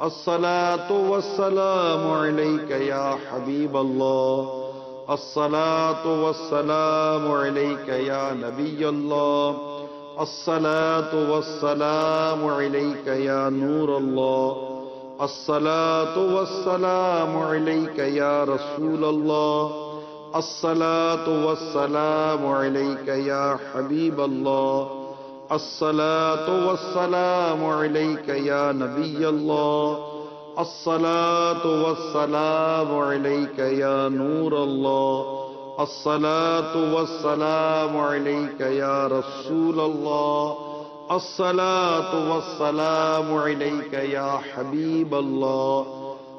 الصلاة والسلام عليك يا حبيب الله الصلاة والسلام عليك يا نبي الله الصلاة والسلام عليك يا نور الله الصلاة والسلام عليك يا رسول الله الصلاة والسلام عليك يا حبيب الله الصلاة والسلام عليك يا نبي الله الصلاة والسلام عليك يا نور الله الصلاة والسلام عليك يا رسول الله الصلاة والسلام عليك يا حبيب الله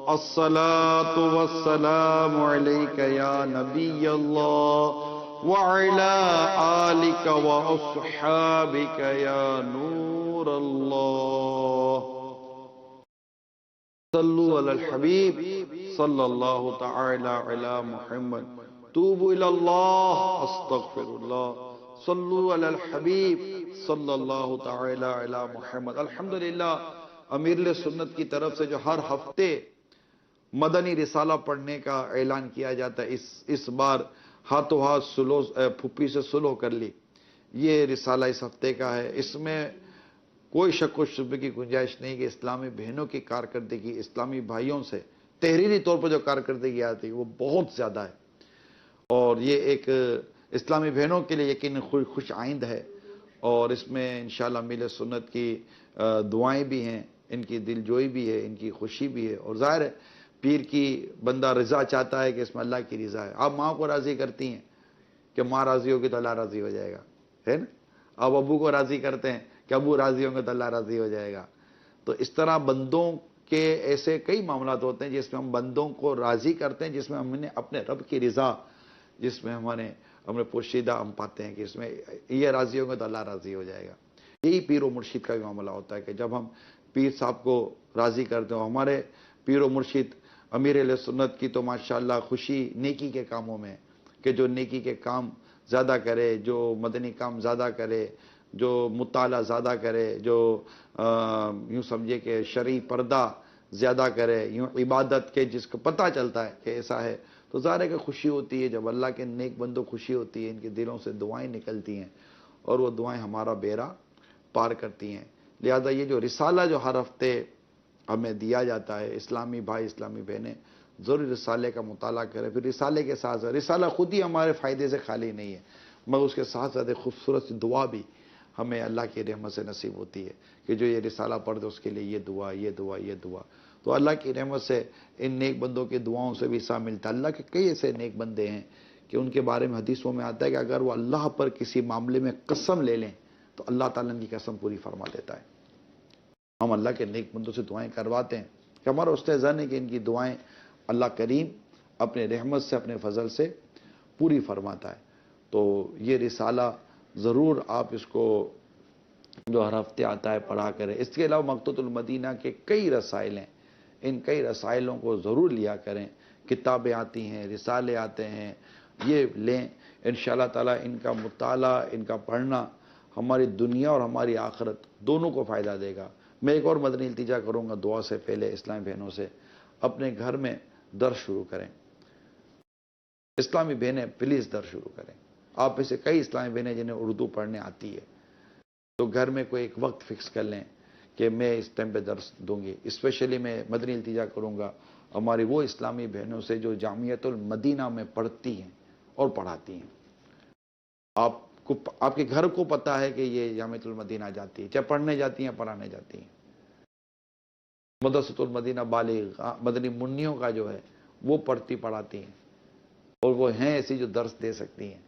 الصلاة والسلام عليك يا نبي الله وعلى آلك وأصحابك يا نور الله صلوا على الحبيب صلى الله تعالى على محمد توبوا إلى الله استغفر الله صلوا على الحبيب صلی اللہ تعالی علی محمد. الحمدللہ امیر سنت کی طرف سے جو ہر ہفتے مدنی رسالہ پڑھنے کا اعلان کیا جاتا ہے، اس بار ہاتھوں ہاتھ پھپھی سے سلو کر لی، یہ رسالہ اس ہفتے کا ہے. اس میں کوئی شک و شبہ کی گنجائش نہیں کہ اسلامی بہنوں کی کارکردگی، اسلامی بھائیوں سے تحریری طور پر جو کارکردگی آتی ہے وہ بہت زیادہ ہے، اور یہ ایک اسلامی بہنوں کے لیے یقیناً خوش آئند ہے. اور اس میں انشاءاللہ میل سنت کی دعائیں بھی ہیں، ان کی دل جوئی بھی ہے، ان کی خوشی بھی ہے. اور ظاہر ہے پیر کی بندہ رضا چاہتا ہے کہ اس میں اللہ کی رضا ہے. آپ ماں کو راضی کرتی ہیں کہ ماں راضی ہوگی تو اللہ راضی ہو جائے گا، ہے نا؟ آپ ابو کو راضی کرتے ہیں کہ ابو راضی ہوں گے تو اللہ راضی ہو جائے گا. تو اس طرح بندوں کے ایسے کئی معاملات ہوتے ہیں جس میں ہم بندوں کو راضی کرتے ہیں، جس میں ہم نے اپنے رب کی رضا، جس میں ہمیں پوشیدہ ہم پاتے ہیں کہ اس میں یہ راضی ہوں گے تو اللہ راضی ہو جائے گا. یہی پیر و مرشد کا بھی معاملہ ہوتا ہے کہ جب ہم پیر صاحب کو راضی کرتے ہیں، ہمارے پیر و مرشد امیر اہل سنت کی تو ماشاءاللہ خوشی نیکی کے کاموں میں، کہ جو نیکی کے کام زیادہ کرے، جو مدنی کام زیادہ کرے، جو مطالعہ زیادہ کرے، جو یوں سمجھے کہ شرعی پردہ زیادہ کرے، یوں عبادت کے جس کو پتہ چلتا ہے کہ ایسا ہے، تو ظاہر ہے کہ خوشی ہوتی ہے. جب اللہ کے نیک بندوں خوشی ہوتی ہے، ان کے دلوں سے دعائیں نکلتی ہیں اور وہ دعائیں ہمارا بیڑا پار کرتی ہیں. لہذا یہ جو رسالہ جو ہر ہفتے ہمیں دیا جاتا ہے، اسلامی بھائی اسلامی بہنیں ضرور رسالے کا مطالعہ کریں. پھر رسالے کے ساتھ رسالہ خود ہی ہمارے فائدے سے خالی نہیں ہے، مگر اس کے ساتھ ساتھ ایک خوبصورت سی دعا بھی ہمیں اللہ کی رحمت سے نصیب ہوتی ہے کہ جو یہ رسالہ پڑھ دے اس کے لیے یہ دعا، یہ دعا، یہ دعا. تو اللہ کی رحمت سے ان نیک بندوں کی دعاؤں سے بھی حصہ ملتا ہے. اللہ کے کئی ایسے نیک بندے ہیں کہ ان کے بارے میں حدیثوں میں آتا ہے کہ اگر وہ اللہ پر کسی معاملے میں قسم لے لیں تو اللہ تعالیٰ ان کی قسم پوری فرما دیتا ہے. ہم اللہ کے نیک بندوں سے دعائیں کرواتے ہیں کہ ہمارا استحسان ہے کہ ان کی دعائیں اللہ کریم اپنے رحمت سے، اپنے فضل سے پوری فرماتا ہے. تو یہ رسالہ ضرور آپ اس کو جو ہر ہفتے آتا ہے پڑھا کریں. اس کے علاوہ مکتبۃ المدینہ کے کئی رسائل ہیں، ان کئی رسائلوں کو ضرور لیا کریں. کتابیں آتی ہیں، رسالے آتے ہیں، یہ لیں. انشاءاللہ تعالیٰ ان کا مطالعہ، ان کا پڑھنا ہماری دنیا اور ہماری آخرت دونوں کو فائدہ دے گا. میں ایک اور مدنی التجا کروں گا دعا سے پہلے اسلامی بہنوں سے، اپنے گھر میں درس شروع کریں. اسلامی بہنیں پلیز درس شروع کریں. آپ میں سے کئی اسلامی بہنیں جنہیں اردو پڑھنے آتی ہے، تو گھر میں کوئی ایک وقت فکس کر لیں کہ میں اس ٹائم پہ درس دوں گی. اسپیشلی میں مدنی التجا کروں گا ہماری وہ اسلامی بہنوں سے جو جامعۃ المدینہ میں پڑھتی ہیں اور پڑھاتی ہیں. آپ کے گھر کو پتہ ہے کہ یہ جامعۃ المدینہ جاتی ہے، چاہے پڑھنے جاتی ہیں پڑھانے جاتی ہیں. مدرسۃ المدینہ بالغ مدنی منیوں کا جو ہے وہ پڑھتی پڑھاتی ہیں، اور وہ ہیں ایسی جو درس دے سکتی ہیں.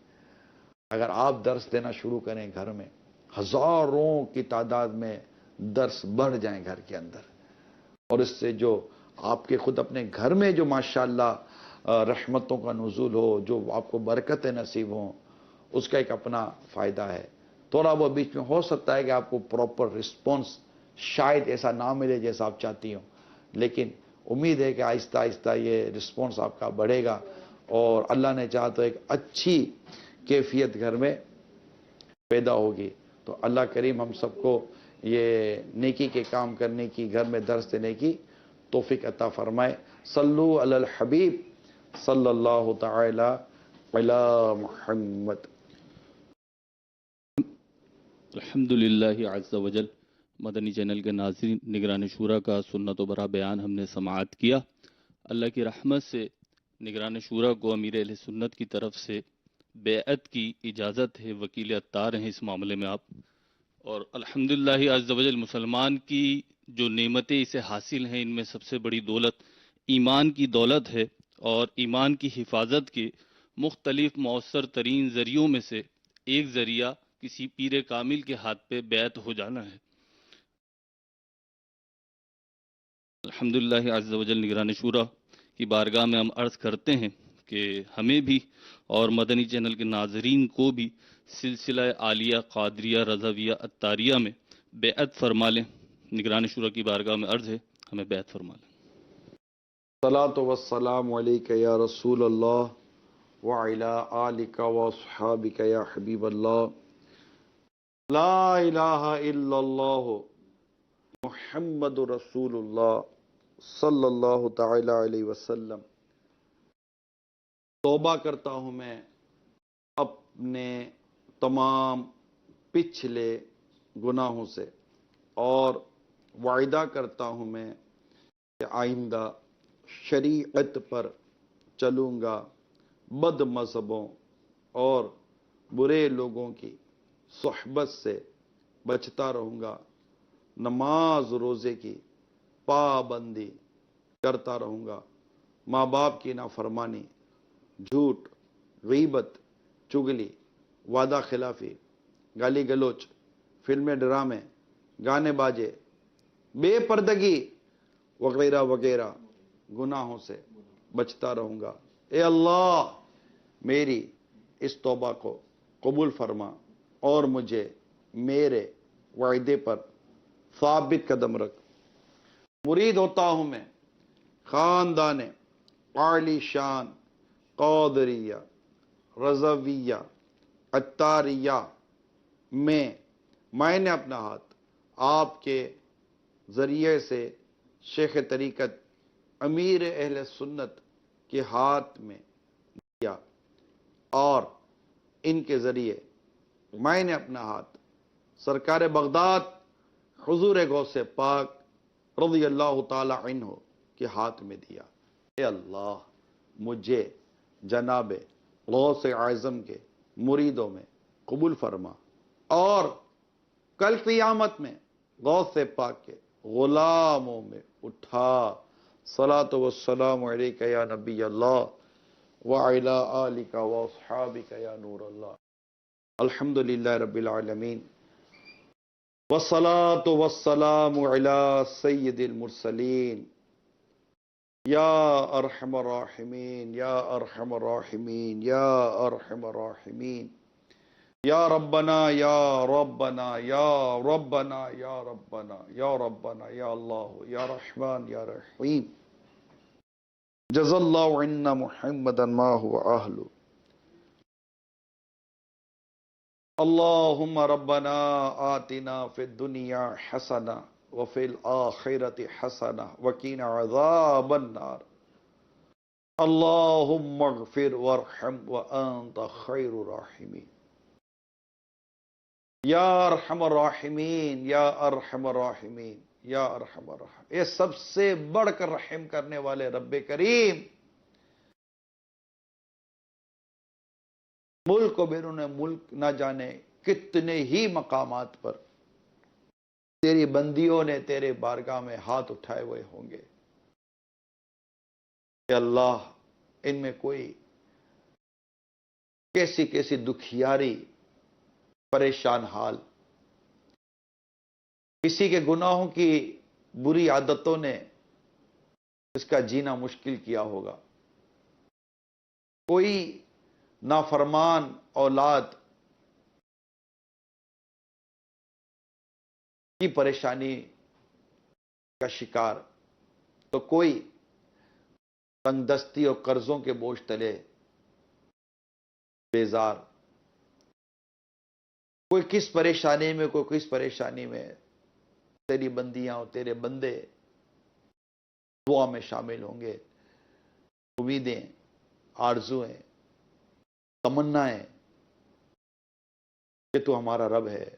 اگر آپ درس دینا شروع کریں گھر میں، ہزاروں کی تعداد میں درس بڑھ جائیں گھر کے اندر، اور اس سے جو آپ کے خود اپنے گھر میں جو ماشاءاللہ رحمتوں کا نزول ہو، جو آپ کو برکتیں نصیب ہوں، اس کا ایک اپنا فائدہ ہے. تھوڑا وہ بیچ میں ہو سکتا ہے کہ آپ کو پراپر رسپانس شاید ایسا نہ ملے جیسا آپ چاہتی ہوں، لیکن امید ہے کہ آہستہ آہستہ یہ رسپانس آپ کا بڑھے گا، اور اللہ نے چاہا تو ایک اچھی کیفیت گھر میں پیدا ہوگی. تو اللہ کریم ہم سب کو یہ نیکی کے کام کرنے کی، گھر میں درس دینے کی توفیق عطا فرمائے. صلو علی الحبیب صلی اللہ تعالی علی محمد. الحمدللہ عز وجل. مدنی چینل کے ناظرین، نگران شورا کا سنت و برا بیان ہم نے سماعت کیا. اللہ کی رحمت سے نگران شورا کو امیر اہل سنت کی طرف سے بیعت کی اجازت ہے. وکیل عطار ہیں اس معاملے میں آپ. اور الحمدللہ عز وجل مسلمان کی جو نعمتیں اسے حاصل ہیں، ان میں سب سے بڑی دولت ایمان کی دولت ہے. اور ایمان کی حفاظت کے مختلف مؤثر ترین ذریعوں میں سے ایک ذریعہ کسی پیر کامل کے ہاتھ پہ بیعت ہو جانا ہے. الحمدللہ عز وجل نگران شورا کی بارگاہ میں ہم عرض کرتے ہیں کہ ہمیں بھی اور مدنی چینل کے ناظرین کو بھی سلسلہ عالیہ قادریہ رضویہ عطاریہ میں بیعت فرما لیں. نگران شورا کی بارگاہ میں عرض ہے ہمیں بیعت فرما لیں. الصلاۃ والسلام علیک یا رسول اللہ وعلی آلک واصحابک یا حبیب اللہ. لا الہ الا اللہ محمد رسول اللہ صلی اللہ تعالی علیہ وسلم. توبہ کرتا ہوں میں اپنے تمام پچھلے گناہوں سے، اور وعدہ کرتا ہوں میں کہ آئندہ شریعت پر چلوں گا، بد مذہبوں اور برے لوگوں کی صحبت سے بچتا رہوں گا، نماز روزے کی پابندی کرتا رہوں گا، ماں باپ کی نافرمانی، جھوٹ، غیبت، چگلی، وعدہ خلافی، گالی گلوچ، فلمیں، ڈرامے، گانے باجے، بے پردگی وغیرہ وغیرہ گناہوں سے بچتا رہوں گا. اے اللہ میری اس توبہ کو قبول فرما اور مجھے میرے وعدے پر ثابت قدم رکھ. مرید ہوتا ہوں میں خاندان عالی شان قادریہ رضویہ عطاریہ میں نے اپنا ہاتھ آپ کے ذریعے سے شیخ طریقت امیر اہل سنت کے ہاتھ میں دیا، اور ان کے ذریعے میں نے اپنا ہاتھ سرکار بغداد حضور غوث پاک رضی اللہ تعالی عنہ کے ہاتھ میں دیا. اے اللہ مجھے جناب غوث اعظم کے مریدوں میں قبول فرما، اور کل قیامت میں غوث پاک کے غلاموں میں اٹھا. صلاۃ والسلام علیک یا نبی اللہ وعلی آلک واصحابک یا نور اللہ. الحمدللہ رب العالمین والصلاة والسلام علی سید المرسلین. یا ارحم الراحمین یا ارحم الراحمین یا ارحم الراحمین. یا ربنا یا ربنا یا ربنا یا ربنا یا ربنا یا اللہ یا رحمان یا رحیم. جزا اللہ عنا محمدا ما هو اہلہ. اللہم ربنا آتنا فی الدنیا حسنہ وفی الآخرۃ حسنہ وقنا عذاب النار. اللہم اغفر وارحم وانت خیر الراحمین. یا ارحم الراحمین یا ارحم الراحمین یا ارحم الراحمین. یہ سب سے بڑھ کر رحم کرنے والے رب کریم، ملک و بیرون ملک نہ جانے کتنے ہی مقامات پر تیری بندیوں نے تیرے بارگاہ میں ہاتھ اٹھائے ہوئے ہوں گے. کہ اللہ ان میں کوئی کیسی کیسی دکھیاری، پریشان حال، کسی کے گناہوں کی بری عادتوں نے اس کا جینا مشکل کیا ہوگا، کوئی نافرمان اولاد کی پریشانی کا شکار، تو کوئی تنگ دستی اور قرضوں کے بوجھ تلے بیزار، کوئی کس پریشانی میں، کوئی کس پریشانی میں. تیری بندیاں اور تیرے بندے دعا میں شامل ہوں گے. امیدیں، آرزویں، تمنائیں کہ تو ہمارا رب ہے،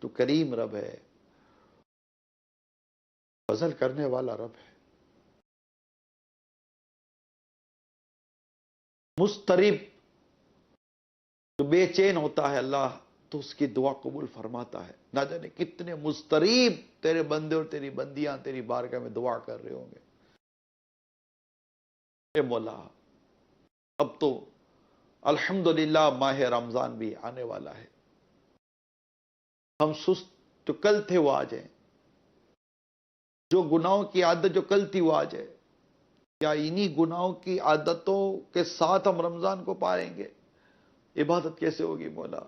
تو کریم رب ہے، فضل کرنے والا رب ہے. مضطرب تو بے چین ہوتا ہے اللہ تو اس کی دعا قبول فرماتا ہے. نہ جانے کتنے مضطرب تیرے بندے اور تیری بندیاں تیری بارگاہ میں دعا کر رہے ہوں گے. اے مولا، اب تو الحمدللہ ماہ رمضان بھی آنے والا ہے. ہم سست جو کل تھے وہ آج ہیں، جو گناہوں کی عادت جو کل تھی وہ آج ہے. کیا انہی گناہوں کی عادتوں کے ساتھ ہم رمضان کو پائیں گے؟ عبادت کیسے ہوگی مولا؟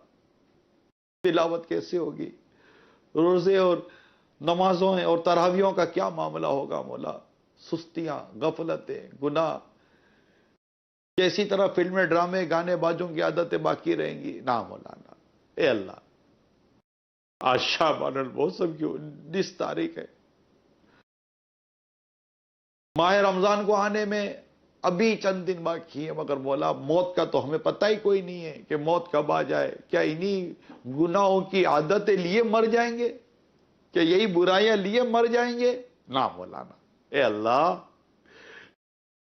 تلاوت کیسے ہوگی؟ روزے اور نمازوں اور تراویحوں کا کیا معاملہ ہوگا مولا؟ سستیاں، غفلتیں، گناہ کیسی طرح فلمیں، ڈرامے، گانے بازوں کی عادتیں باقی رہیں گی؟ نہ مولانا. اے اللہ، آج شعبان الموسم کی 19 تاریخ ہے. ماہ رمضان کو آنے میں ابھی چند دن باقی ہے، مگر مولا موت کا تو ہمیں پتہ ہی کوئی نہیں ہے کہ موت کب آ جائے. کیا انہی گناہوں کی عادتیں لیے مر جائیں گے؟ کہ یہی برائیاں لیے مر جائیں گے؟ نہ مولانا. اے اللہ،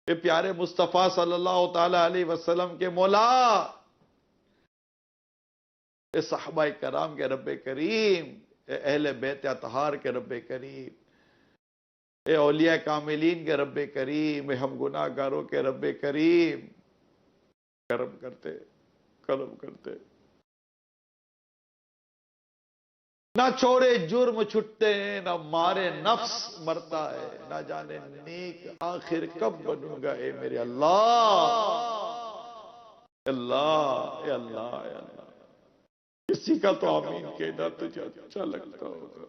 اے پیارے مصطفیٰ صلی اللہ تعالی علیہ وسلم کے مولا، اے صحابہ کرام کے رب کریم، اے اہل بیت اطہار کے رب کریم، اے اولیاء کاملین کے رب کریم، اے ہم گناہ گاروں کے رب کریم، کرم کرتے، کرم کرتے. نہ چھوڑے جرم چھٹتے ہیں، نہ مارے نفس مرتا ہے، نہ جانے نیک آخر کب بنوں گا. اے میرے اللہ، اللہ، اے اللہ، اے اللہ. کسی کا تو آمین کہنا تجھے اچھا لگتا ہوگا.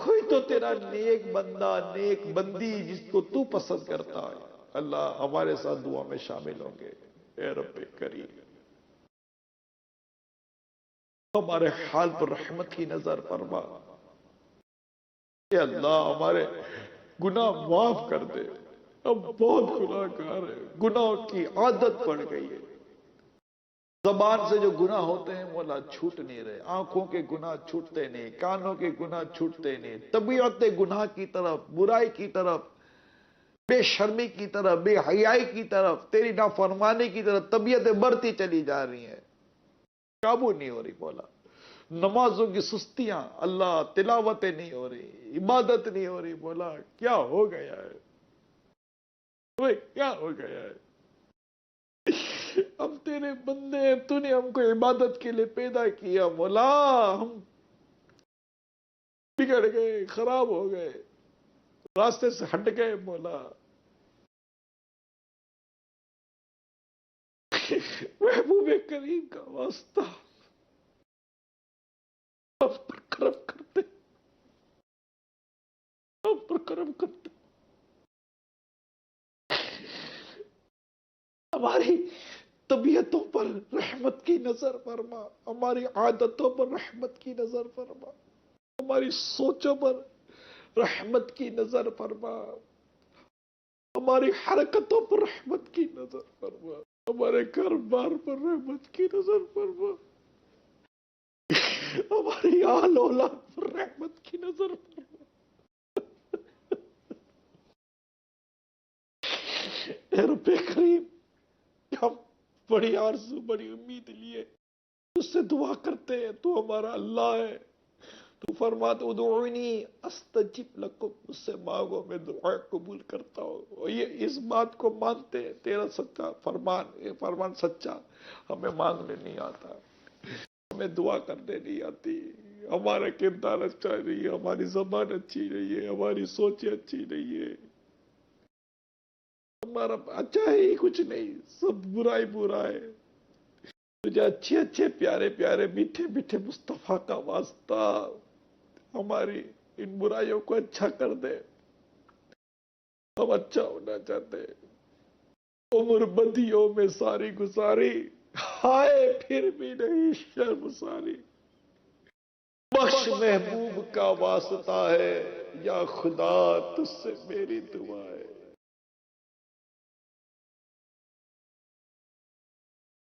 کوئی تو تیرا نیک بندہ، نیک بندی جس کو تو پسند کرتا ہے، اللہ ہمارے ساتھ دعا میں شامل ہوں گے. اے رب کریم، ہمارے حال پر رحمت کی نظر فرما. اے اللہ، ہمارے گناہ معاف کر دے. ہم بہت گناہ گار ہیں، گناہ کی عادت پڑ گئی ہے. زبان سے جو گناہ ہوتے ہیں مولا چھوٹ نہیں رہے. آنکھوں کے گناہ چھوٹتے نہیں، کانوں کے گناہ چھوٹتے نہیں. طبیعت گناہ کی طرف، برائی کی طرف، بے شرمی کی طرف، بے حیائی کی طرف، تیری نافرمانی کی طرف طبیعتیں بڑھتی چلی جا رہی ہیں، قابو نہیں ہو رہی مولا. نمازوں کی سستیاں، اللہ تلاوتیں نہیں ہو رہی، عبادت نہیں ہو رہی مولا. کیا ہو گیا ہے؟ کیا ہو گیا ہے؟ ہم تیرے بندے ہیں، تو نے ہم کو عبادت کے لیے پیدا کیا مولا. ہم بگڑ گئے، خراب ہو گئے، راستے سے ہٹ گئے مولا. محبوب کریم کا واسطہ ہم پر کرم کرتے، ہم پر کرم کرتے. ہماری طبیعتوں پر رحمت کی نظر فرما، ہماری عادتوں پر رحمت کی نظر فرما، ہماری سوچوں پر رحمت کی نظر فرما، ہماری حرکتوں پر رحمت کی نظر فرما، ہمارے کاروبار پر رحمت کی نظر فرما، ہماری آل اولاد پر رحمت کی نظر فرما. اے رب کریم، ہم بڑی آرزو، بڑی امید لیے اس سے دعا کرتے ہیں. تو ہمارا اللہ ہے. تو فرماتے ادعونی استجب لکم، اس سے مانگو میں دعا قبول کرتا ہوں. اور یہ اس بات کو مانتے ہیں، تیرا سچا فرمان، یہ فرمان سچا. ہمیں مانگنے نہیں آتا، ہمیں دعا کرنے نہیں آتی، ہمارا کردار اچھا نہیں ہے، ہماری زبان اچھی نہیں ہے، ہماری سوچیں اچھی نہیں ہے، ہمارا اچھا ہی کچھ نہیں، سب برا ہی برا ہے. تجھے اچھے اچھے پیارے پیارے میٹھے میٹھے مصطفیٰ کا واسطہ ہماری ان برائیوں کو اچھا کر دے. ہم اچھا ہونا چاہتے ہیں. عمر بدیوں میں ساری گزاری، ہائے پھر بھی نہیں شرم ساری. بخش محبوب کا واسطہ ہے، یا خدا تجھ سے میری دعا ہے۔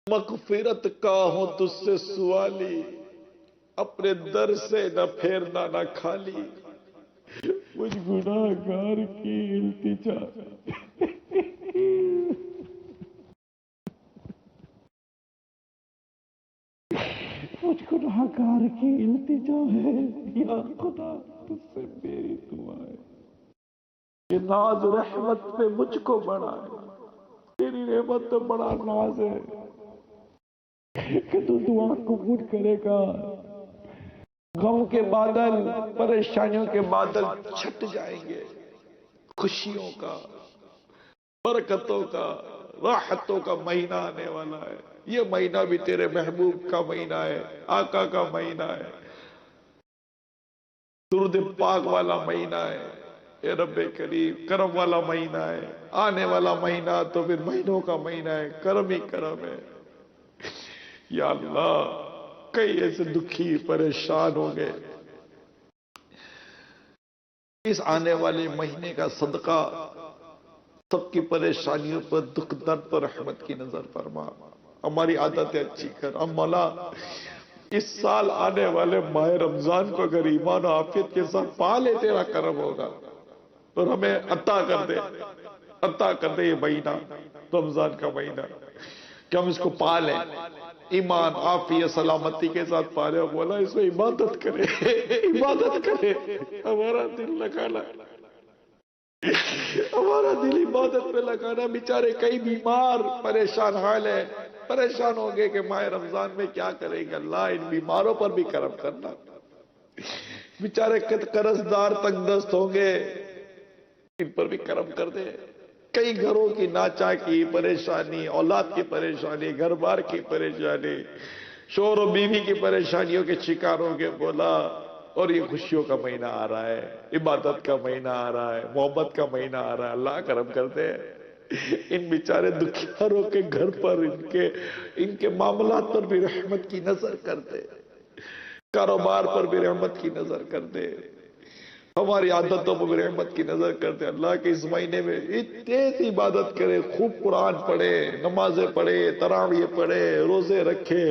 مغفرت کا ہوں تجھ سے سوالی، اپنے در سے نہ پھیرنا نہ کھالی، مجھ گناہ گار کی التجا، مجھ گناہ گار کی التجا ہے، یا خدا تجھ سے میری دعا ہے۔ یہ ناز رحمت پہ مجھ کو بڑا ہے، تیری رحمت تو بڑا ناز ہے کہ تو دعا قبول کرے گا۔ غم کے بادل، پریشانیوں کے بادل چھٹ جائیں گے، خوشیوں کا، برکتوں کا، راحتوں کا مہینہ آنے والا ہے۔ یہ مہینہ بھی تیرے محبوب کا مہینہ ہے، آقا کا مہینہ ہے، درود پاک والا مہینہ ہے، اے رب کریم کرم والا مہینہ ہے۔ آنے والا مہینہ تو پھر مہینوں کا مہینہ ہے، کرم ہی کرم ہے۔ یا اللہ، کئی ایسے دکھی پریشان ہوں گے، اس آنے والے مہینے کا صدقہ سب کی پریشانیوں پر، دکھ درد پر رحمت کی نظر فرما۔ ہماری عادتیں اچھی کر۔ اب مولا، اس سال آنے والے ماہ رمضان کو اگر ایمان و عافیت کے ساتھ پا لے، تیرا کرم ہوگا، اور ہمیں عطا کر دے، عطا کر دے یہ مہینہ، رمضان کا مہینہ، کہ ہم اس کو پا لیں، ایمان عافیت سلامتی کے ساتھ پا لیں۔ مولا، اس میں عبادت کرے، عبادت کرے، ہمارا دل لگانا، ہمارا دل عبادت پہ لگانا۔ بیچارے کئی بیمار پریشان حال ہے، پریشان ہوں گے کہ ماہ رمضان میں کیا کریں گے۔ اللہ، ان بیماروں پر بھی کرم کرنا۔ بیچارے قرض دار تنگ دست ہوں گے، ان پر بھی کرم کر دے۔ کئی گھروں کی ناچا کی پریشانی، اولاد کی پریشانی، گھر بار کی پریشانی، شوہر و بیوی کی پریشانیوں کے شکار ہوں گے مولا۔ اور یہ خوشیوں کا مہینہ آ رہا ہے، عبادت کا مہینہ آ رہا ہے، محبت کا مہینہ آ رہا ہے۔ اللہ کرم کر دے، ان بیچارے دکھیاروں کے گھر پر، ان کے معاملات پر بھی رحمت کی نظر کر دے، کاروبار پر بھی رحمت کی نظر کر دے، ہماری عادتوں پر بھی رحمت کی نظر کر دے۔ اللہ کے اس مہینے میں تیز عبادت کرے، خوب قرآن پڑھے، نمازیں پڑھے، تراویح پڑھے، روزے رکھے،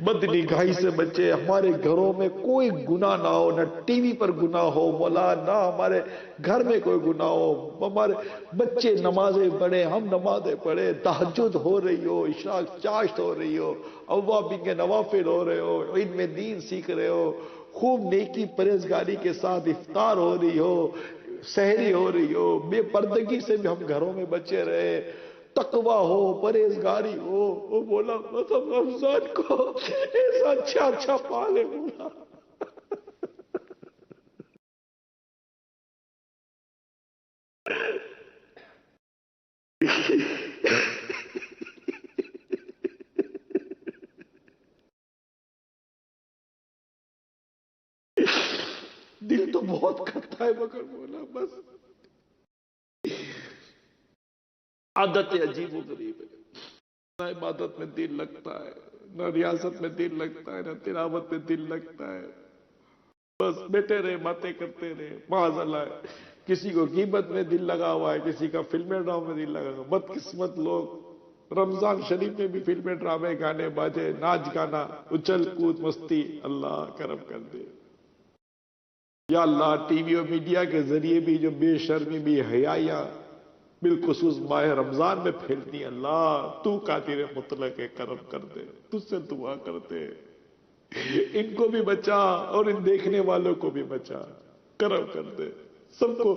بد نگاہی سے بچے، ہمارے گھروں میں کوئی گناہ نہ ہو، نہ ٹی وی پر گناہ ہو مولا، نہ ہمارے گھر میں کوئی گناہ ہو، ہمارے بچے نمازیں پڑھے، ہم نمازیں پڑھے، تہجد ہو رہی ہو، اشراق چاشت ہو رہی ہو، اوابین کے نوافل ہو رہے ہو، عید میں دین سیکھ رہے ہو، خوب نیکی پرہیزگاری کے ساتھ افطار ہو رہی ہو، سحری ہو رہی ہو، بے پردگی سے بھی ہم گھروں میں بچے رہے، تقوی ہو، پرہیزگاری ہو، وہ بولا مطلب رمضان کو ایسا اچھا اچھا پالے بولا۔ دل تو بہت کرتا ہے مگر بولا بس عادت عجیب و غریب ہے، نہ عبادت میں دل لگتا ہے، نہ ریاضت میں دل لگتا ہے، نہ تلاوت میں دل لگتا ہے، بس بیٹھے رہے باتیں کرتے رہے۔ معاذ اللہ، کسی کو غیبت میں دل لگا ہوا ہے، کسی کا فلمیں ڈرامے میں دل لگا ہوا ہے۔ بدقسمت لوگ رمضان شریف میں بھی فلمیں ڈرامے، گانے باجے، ناچ گانا، اچھل کود مستی۔ اللہ کرم کر دے یا اللہ، ٹی وی اور میڈیا کے ذریعے بھی جو بے شرمی بھی حیائیاں بالخصوص ماہ رمضان میں پھیلتی، اللہ تو قادر مطلق ہے، کرم کر دے، تجھ سے دعا کرتے، ان کو بھی بچا اور ان دیکھنے والوں کو بھی بچا، کرم کر دے، سب کو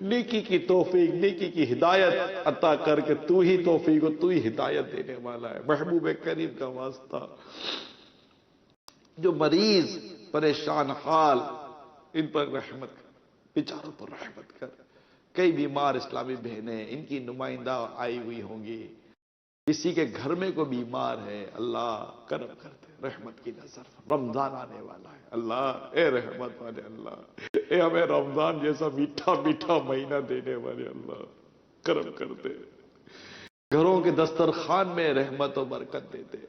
نیکی کی توفیق، نیکی کی ہدایت عطا کر کے تو ہی توفیق و تو ہی ہدایت دینے والا ہے۔ محبوب کریم کا واسطہ، جو مریض پریشان حال، ان پر رحمت کر، بیچاروں پر رحمت کر۔ کئی بیمار اسلامی بہنیں، ان کی نمائندہ آئی ہوئی ہوں گی، کسی کے گھر میں کوئی بیمار ہے، اللہ کرم کر دے، رحمت کی نظر۔ رمضان آنے والا ہے، اللہ اے رحمت والے، اللہ اے ہمیں رمضان جیسا میٹھا میٹھا مہینہ دینے والے، اللہ کرم کر دے، گھروں کے دسترخوان میں رحمت و برکت دے دے۔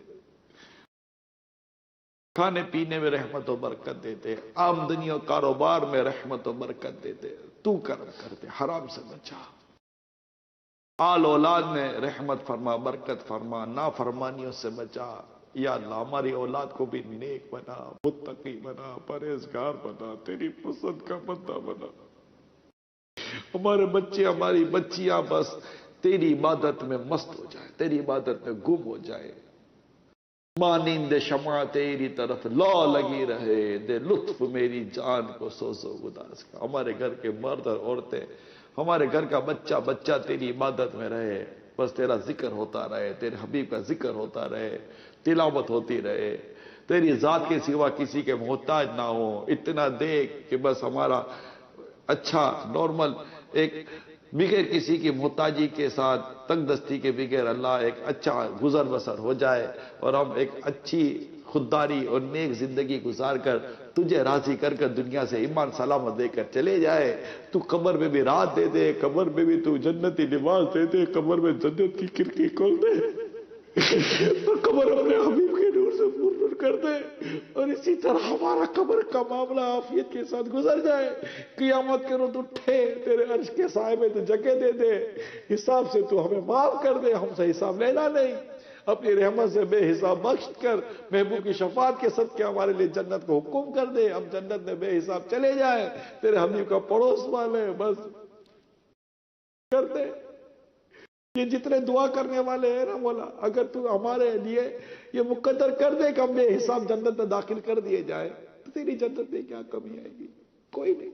کھانے پینے میں رحمت و برکت دیتے، آمدنی و کاروبار میں رحمت و برکت دیتے، تو کرم کرتے، حرام سے بچا، آل اولاد میں رحمت فرما، برکت فرما، نافرمانیوں سے بچا۔ یا اللہ ہماری اولاد کو بھی نیک بنا، متقی بنا، پرہیزگار بنا، تیری پسند کا بندہ بنا۔ ہمارے بچے ہماری بچیاں بس تیری عبادت میں مست ہو جائے، تیری عبادت میں گم ہو جائے۔ مانند شمع تیری طرف لا لگی رہے، دے لطف میری جان کو سوز و گداز کا۔ ہمارے گھر کے مرد اور عورتیں، ہمارے گھر کا بچہ بچہ تیری عبادت میں رہے، بس تیرا ذکر ہوتا رہے، تیرے حبیب کا ذکر ہوتا رہے، تلاوت ہوتی رہے، تیری ذات کے سوا کسی کے محتاج نہ ہو۔ اتنا دیکھ کہ بس ہمارا اچھا نارمل ایک بغیر کسی کی محتاجی کے ساتھ تنگ دستی کے بغیر اللہ ایک اچھا گزر بسر ہو جائے، اور ہم ایک اچھی خودداری اور نیک زندگی گزار کر تجھے راضی کر کر دنیا سے ایمان سلامت دے کر چلے جائے۔ تو قبر میں بھی رات دے دے، قبر میں بھی تو جنتی لباس دے دے، قبر میں جنت کی کھڑکی کھول دے، اور قبر اپنے حبیب کے نور سے پر کر دے، اور اسی طرح ہمارا قبر کا معاملہ عافیت کے ساتھ گزر جائے۔ قیامت کے روز اٹھے تیرے عرش کے سائے میں تو جگہ دے دے، حساب سے تو ہمیں معاف کر دے، ہم سے حساب لینا نہیں، اپنی رحمت سے بے حساب بخش کر محبوب کی شفاعت کے صدقے ہمارے لیے جنت کو حکم کر دے، ہم جنت میں بے حساب چلے جائیں، تیرے حبیب کا پڑوس والے بس کر دے۔ یہ جتنے دعا کرنے والے ہیں نا مولا، اگر تو ہمارے لیے یہ مقدر کر دے کہ ہم بے حساب جنت میں داخل کر دیے جائیں، تو تیری جنت میں کیا کمی آئے گی؟ کوئی نہیں،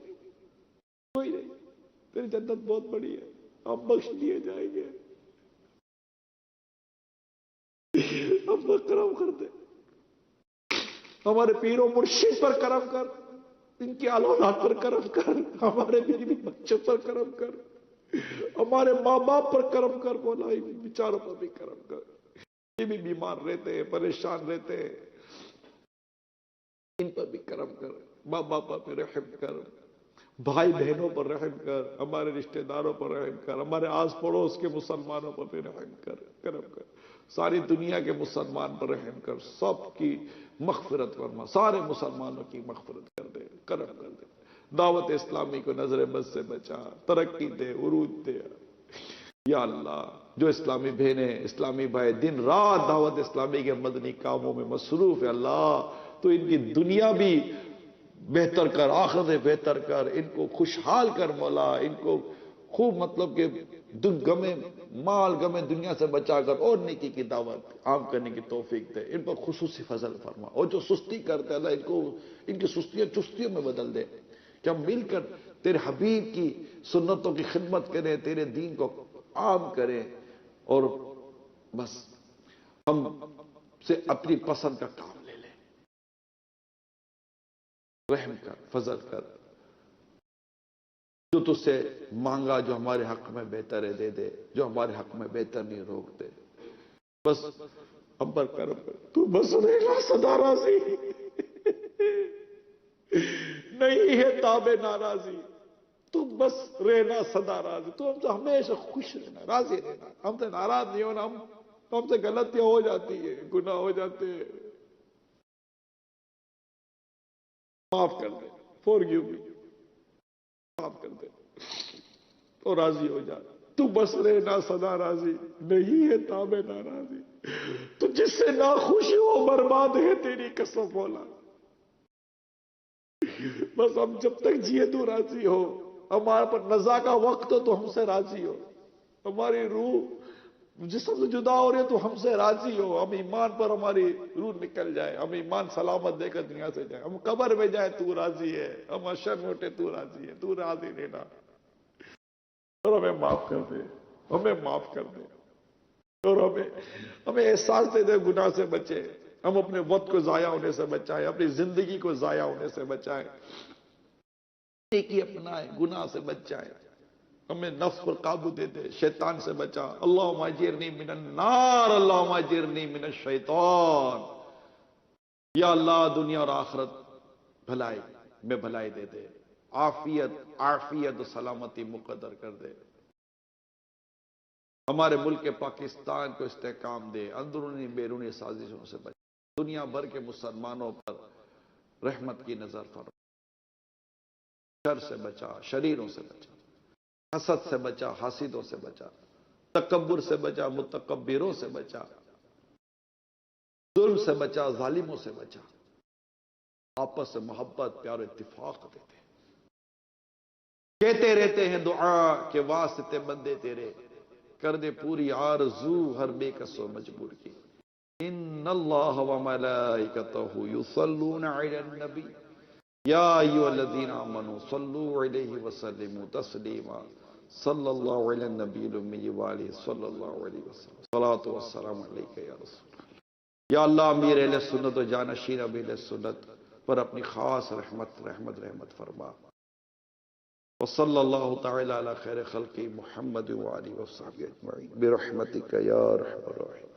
کوئی نہیں، تیری جنت بہت بڑی ہے، ہم بخش دیے جائیں گے۔ ہم پر کرم کر دے، ہمارے پیر و مرشد پر کرم کر، ان کی اولاد پر کرم کر، ہمارے بیوی بچوں پر کرم کر، ہمارے ماں باپ پر کرم کر مولا، ان بیچاروں پر بھی کرم کر، یہ بھی بیمار رہتے ہیں، پریشان رہتے ہیں، ان پر بھی کرم کر، ماں باپ پر رحم کر، بھائی بہنوں پر رحم کر، ہمارے رشتہ داروں پر رحم کر، ہمارے آس پڑوس کے مسلمانوں پر بھی رحم کر، کرم کر، ساری دنیا کے مسلمان پر رحم کر، سب کی مغفرت فرما، سارے مسلمانوں کی مغفرت کر دے، کرم کر دے، دعوت اسلامی کو نظر بد سے بچا، ترقی دے، عروج دے۔ یا اللہ جو اسلامی بہنیں اسلامی بھائی دن رات دعوت اسلامی کے مدنی کاموں میں مصروف ہے، اللہ تو ان کی دنیا بھی بہتر کر، آخرت بہتر کر، ان کو خوشحال کر مولا، ان کو خوب مطلب کہ غمے مال غمے دنیا سے بچا کر اور نیکی کی دعوت عام کرنے کی توفیق دے، ان پر خصوصی فضل فرما، اور جو سستی کرتے اللہ ان کو ان کی سستیاں چستیوں میں بدل دے، کہ ہم مل کر تیرے حبیب کی سنتوں کی خدمت کریں، تیرے دین کو عام کریں، اور بس ہم سے اپنی پسند کا کام لے لیں۔ رحم کر، فضل کر، جو تجھ سے مانگا جو ہمارے حق میں بہتر ہے دے دے، جو ہمارے حق میں بہتر نہیں روک دے، بس ہم پر کرم کر، تو بس رہنا سدا راضی، نہیں ہے تابع ناراضی، تو بس رہنا سدا راضی، تو ہم سے ہمیشہ خوش رہنا، راضی رہنا، ہم سے ناراض نہیں ہونا، ہم سے غلطیاں ہو جاتی ہیں، گناہ ہو جاتے ہیں، معاف کر دے، forgive me، معاف کر دے تو راضی ہو جا، تو بس رہنا سدا راضی، نہیں ہے تابع ناراضی، تو جس سے ناخوشی ہو برباد ہے تیری قسم مولا، بس ہم جب تک جیے تو راضی ہو، ہمارے پر نزا کا وقت ہو تو ہم سے راضی ہو، ہماری روح جسم سے جدا ہو رہی ہے تو ہم سے راضی ہو، ہم ایمان پر ہماری روح نکل جائے، ہم ایمان سلامت دے کر دنیا سے جائے، ہم قبر میں جائے تو راضی ہے، ہم حشر میں اٹھے تو راضی ہے، تو راضی رہنا، اور ہمیں معاف کر دے، ہمیں معاف کر دے، اور ہمیں احساس دے دے گناہ سے بچے، ہم اپنے وقت کو ضائع ہونے سے بچائیں، اپنی زندگی کو ضائع ہونے سے بچائیں، نیکی اپنائیں، گناہ سے بچائیں، ہمیں نفس پر قابو دے دے، شیطان سے بچا، اللہم اجرنی من النار، اللہم اجرنی من الشیطان، یا اللہ دنیا اور آخرت بھلائی میں بھلائی دے دے، عافیت و سلامتی مقدر کر دے، ہمارے ملک پاکستان کو استحکام دے، اندرونی بیرونی سازشوں سے بچا، دنیا بھر کے مسلمانوں پر رحمت کی نظر فرما، شر سے بچا، شریروں سے بچا، حسد سے بچا، حاسدوں سے بچا، تکبر سے بچا، متکبروں سے بچا، ظلم سے بچا، ظالموں سے بچا، آپس سے محبت پیار و اتفاق دیتے کہتے رہتے ہیں دعا کے واسطے بندے تیرے، کر دے پوری آرزو ہر بے کس و مجبور کی۔ ان اللہ و ملائکتہ یصلون علی النبی یا ایھا الذین آمنوا صلوا علیہ وسلموا تسلیما صلی اللہ علی النبی الامی وآلہ صلی اللہ علیہ وسلم صلاۃ والسلام علیک یا رسول اللہ۔ یا اللہ امیر اہل سنت و جانشین اہل سنت پر اپنی خاص رحمت فرما، وصلی اللہ تعالی علی خیر خلقی محمد وآلہ وصحبہ اجمعین برحمتک یا ارحم الراحمین۔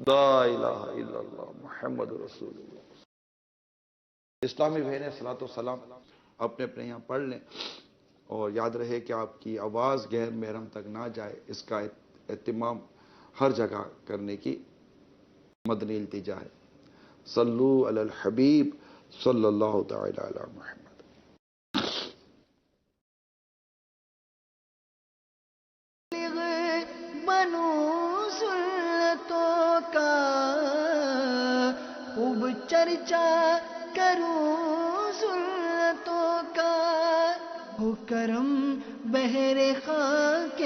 لا الہ الا اللہ محمد رسول اللہ۔ اسلامی بہنیں صلاۃ والسلام اپنے اپنے یہاں پڑھ لیں، اور یاد رہے کہ آپ کی آواز غیر محرم تک نہ جائے، اس کا اہتمام ہر جگہ کرنے کی مدنی التجا ہے۔ صلو علی الحبیب صلی اللہ تعالی علی محمد۔ بنو سنتوں کا خوب چرچا کروں سنتوں کا، ہو کرم بہر خاک